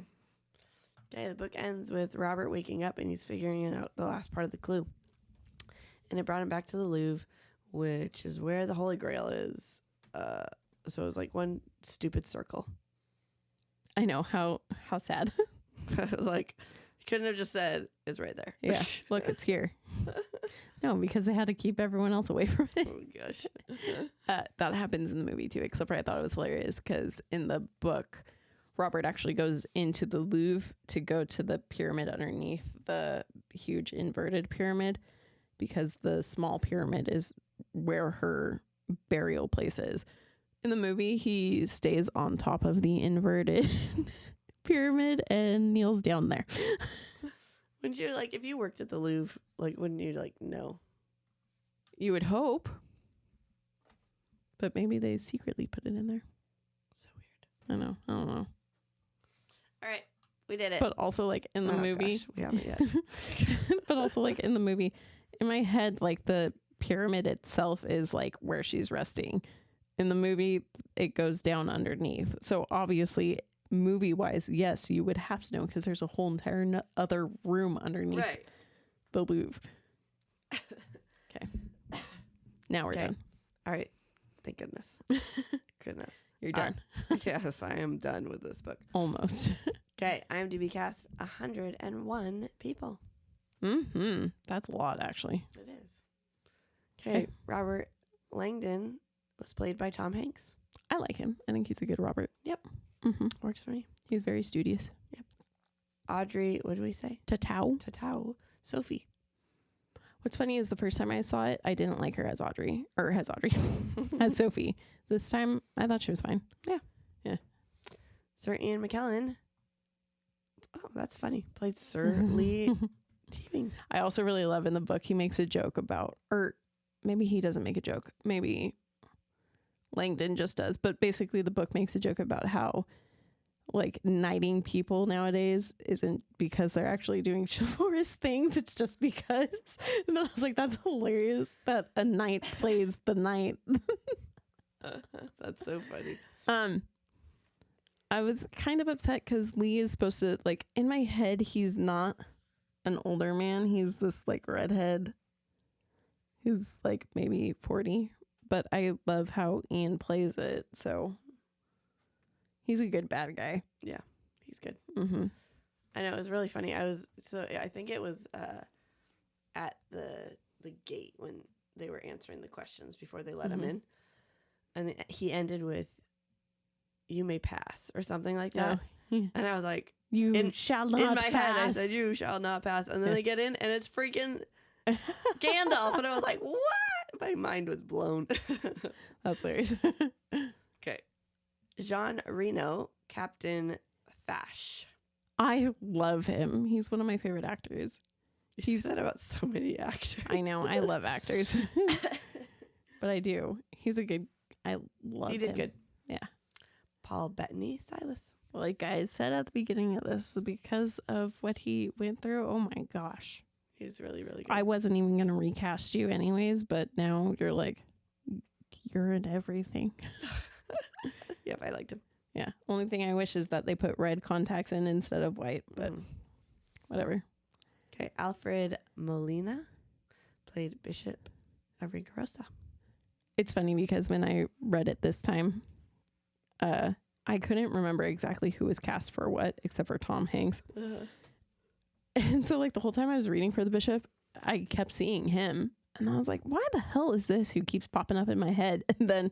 Okay, the book ends with Robert waking up and he's figuring out the last part of the clue. And it brought him back to the Louvre, which is where the Holy Grail is. So it was like one stupid circle. I know, how sad. I was like, you couldn't have just said it's right there. Yeah, look, it's here. No, because they had to keep everyone else away from it. Oh, gosh. That happens in the movie, too, except for I thought it was hilarious because in the book, Robert actually goes into the Louvre to go to the pyramid underneath the huge inverted pyramid because the small pyramid is where her burial place is. In the movie, he stays on top of the inverted pyramid and kneels down there. Wouldn't you, like, if you worked at the Louvre, like, wouldn't you, like, know? You would hope. But maybe they secretly put it in there. So weird. I don't know. All right. We did it. But also, like, in the movie. Gosh, we haven't yet. But also, like, in the movie, in my head, like, the pyramid itself is, like, where she's resting. In the movie, it goes down underneath. So, obviously, movie-wise, yes, you would have to know because there's a whole entire other room underneath the Louvre. Okay. Now we're done. All right. Thank goodness. Goodness. You're done. Yes, I am done with this book. Almost. Okay. IMDb cast 101 people. That's a lot, actually. It is. Okay. Robert Langdon was played by Tom Hanks. I like him. I think he's a good Robert. Yep. Works for me. He's very studious. Yep. Audrey, what did we say? Tatao. Sophie. What's funny is the first time I saw it, I didn't like her as as Sophie. This time, I thought she was fine. Yeah. Sir Ian McKellen. Oh, that's funny. Played Sir Lee Teabing. I also really love in the book, he makes a joke about, or maybe he doesn't make a joke. Maybe Langdon just does. But basically, the book makes a joke about how, like, knighting people nowadays isn't because they're actually doing chivalrous things. It's just because. And then I was like, that's hilarious that a knight plays the knight. That's so funny. I was kind of upset because Lee is supposed to, like, in my head, he's not an older man. He's this, like, redhead. He's, like, maybe 40. But I love how Ian plays it, so he's a good bad guy. Yeah, he's good. I know, it was really funny. I think it was at the gate when they were answering the questions before they let him in. And he ended with, "You may pass," or something like that. And I was like, You shall not pass. In my head, I said, "You shall not pass." And then they get in, and it's freaking Gandalf. And I was like, what? My mind was blown. That's hilarious. Okay. Jean Reno, Captain Fash. I love him. He's one of my favorite actors. You said that about so many actors. I know. I love actors. But I do. He's a good... I love him. He did good. Yeah. Paul Bettany, Silas. Like I said at the beginning of this, because of what he went through, oh my gosh. He's really, really good. I wasn't even going to recast you anyways, but now you're like, you're in everything. Yep, I liked him. Yeah. Only thing I wish is that they put red contacts in instead of white, but whatever. Okay, Alfred Molina played Bishop Avigrosa. It's funny because when I read it this time, I couldn't remember exactly who was cast for what, except for Tom Hanks. And so, like, the whole time I was reading for the bishop, I kept seeing him. And I was like, why the hell is this who keeps popping up in my head? And then...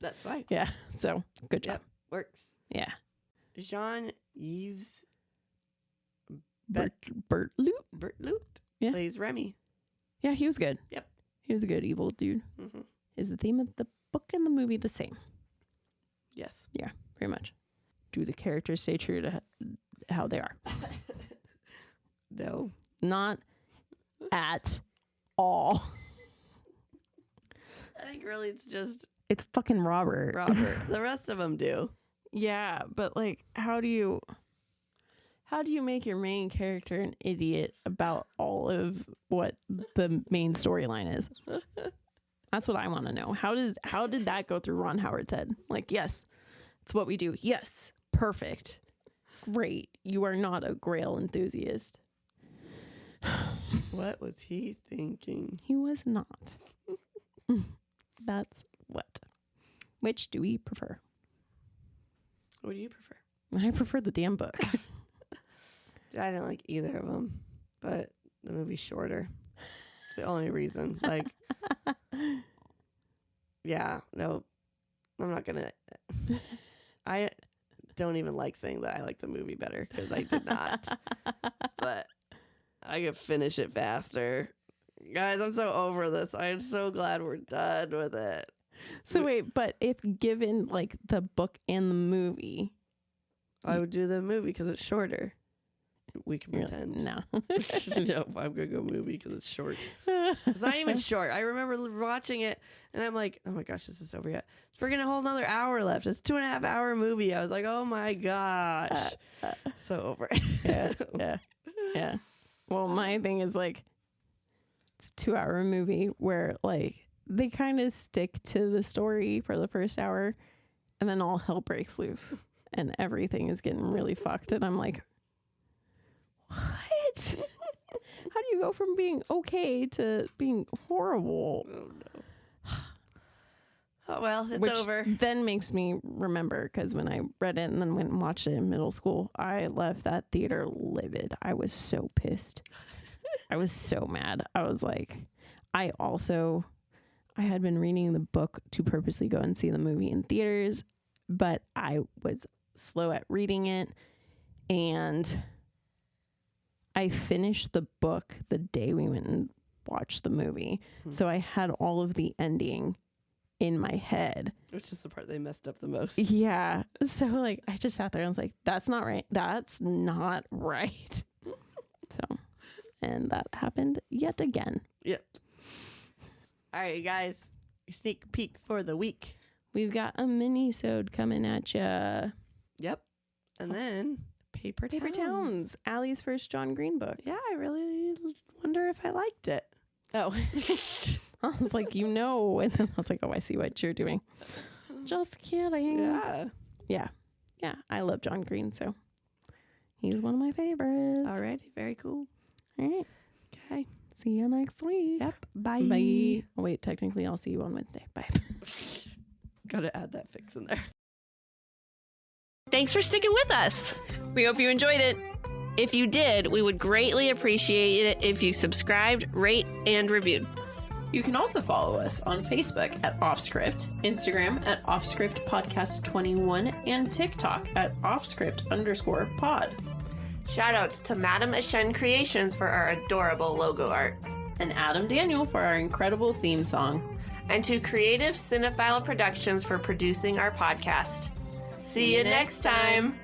That's right. Yeah. So, good job. Yep, works. Yeah. Jean-Yves Bertloot yeah. plays Remy. Yeah, he was good. Yep. He was a good evil dude. Is the theme of the book and the movie the same? Yes. Yeah, very much. Do the characters stay true to how they are? No. Not at all. I think really it's fucking Robert. The rest of them do. Yeah, but like, how do you make your main character an idiot about all of what the main storyline is? That's what I want to know. How did that go through Ron Howard's head? Like, yes, it's what we do. Yes, perfect. Great. You are not a Grail enthusiast. What was he thinking? He was not. That's what. Which do we prefer? What do you prefer? I prefer the damn book. I didn't like either of them, but the movie's shorter. It's the only reason. Like, yeah, no, I'm not gonna. I don't even like saying that I like the movie better because I did not. But I could finish it faster. Guys, I'm so over this. I'm so glad we're done with it. So wait, but if given like the book and the movie, I would do the movie because it's shorter. We can pretend. No. No, I'm going to go movie because it's short. It's not even short. I remember watching it and I'm like, oh my gosh, this is over yet. It's freaking a whole another hour left. It's 2.5 hour movie. I was like, oh my gosh. So over. Yeah. Well, my thing is like, it's a 2 hour movie where like they kind of stick to the story for the first hour and then all hell breaks loose and everything is getting really fucked. And I'm like, what? How do you go from being okay to being horrible? Oh no. Oh well, it's Which over. Then makes me remember because when I read it and then went and watched it in middle school, I left that theater livid. I was so pissed. I was so mad. I was like, I had been reading the book to purposely go and see the movie in theaters, but I was slow at reading it and I finished the book the day we went and watched the movie. So I had all of the ending in my head. Which is the part they messed up the most. Yeah. So like I just sat there and was like, that's not right. That's not right. So, and that happened yet again. Yep. All right, guys. Sneak peek for the week. We've got a mini-sode coming at ya. Yep. And then Paper Towns. Alli's first John Green book. Yeah, I really wonder if I liked it. Oh. I was like, you know. And then I was like, oh, I see what you're doing. Just kidding. Yeah. Yeah, I love John Green, so he's one of my favorites. All right. Very cool. All right. Okay. See you next week. Yep. Bye. Bye. Oh, wait, technically, I'll see you on Wednesday. Bye. Gotta add that fix in there. Thanks for sticking with us. We hope you enjoyed it. If you did, we would greatly appreciate it if you subscribed, rate, and reviewed. You can also follow us on Facebook at Offscript, Instagram at Offscript Podcast 21, and TikTok at Offscript_pod. Shoutouts to Madam Ashen Creations for our adorable logo art. And Adam Daniel for our incredible theme song. And to Creative Cinephile Productions for producing our podcast. See you next time.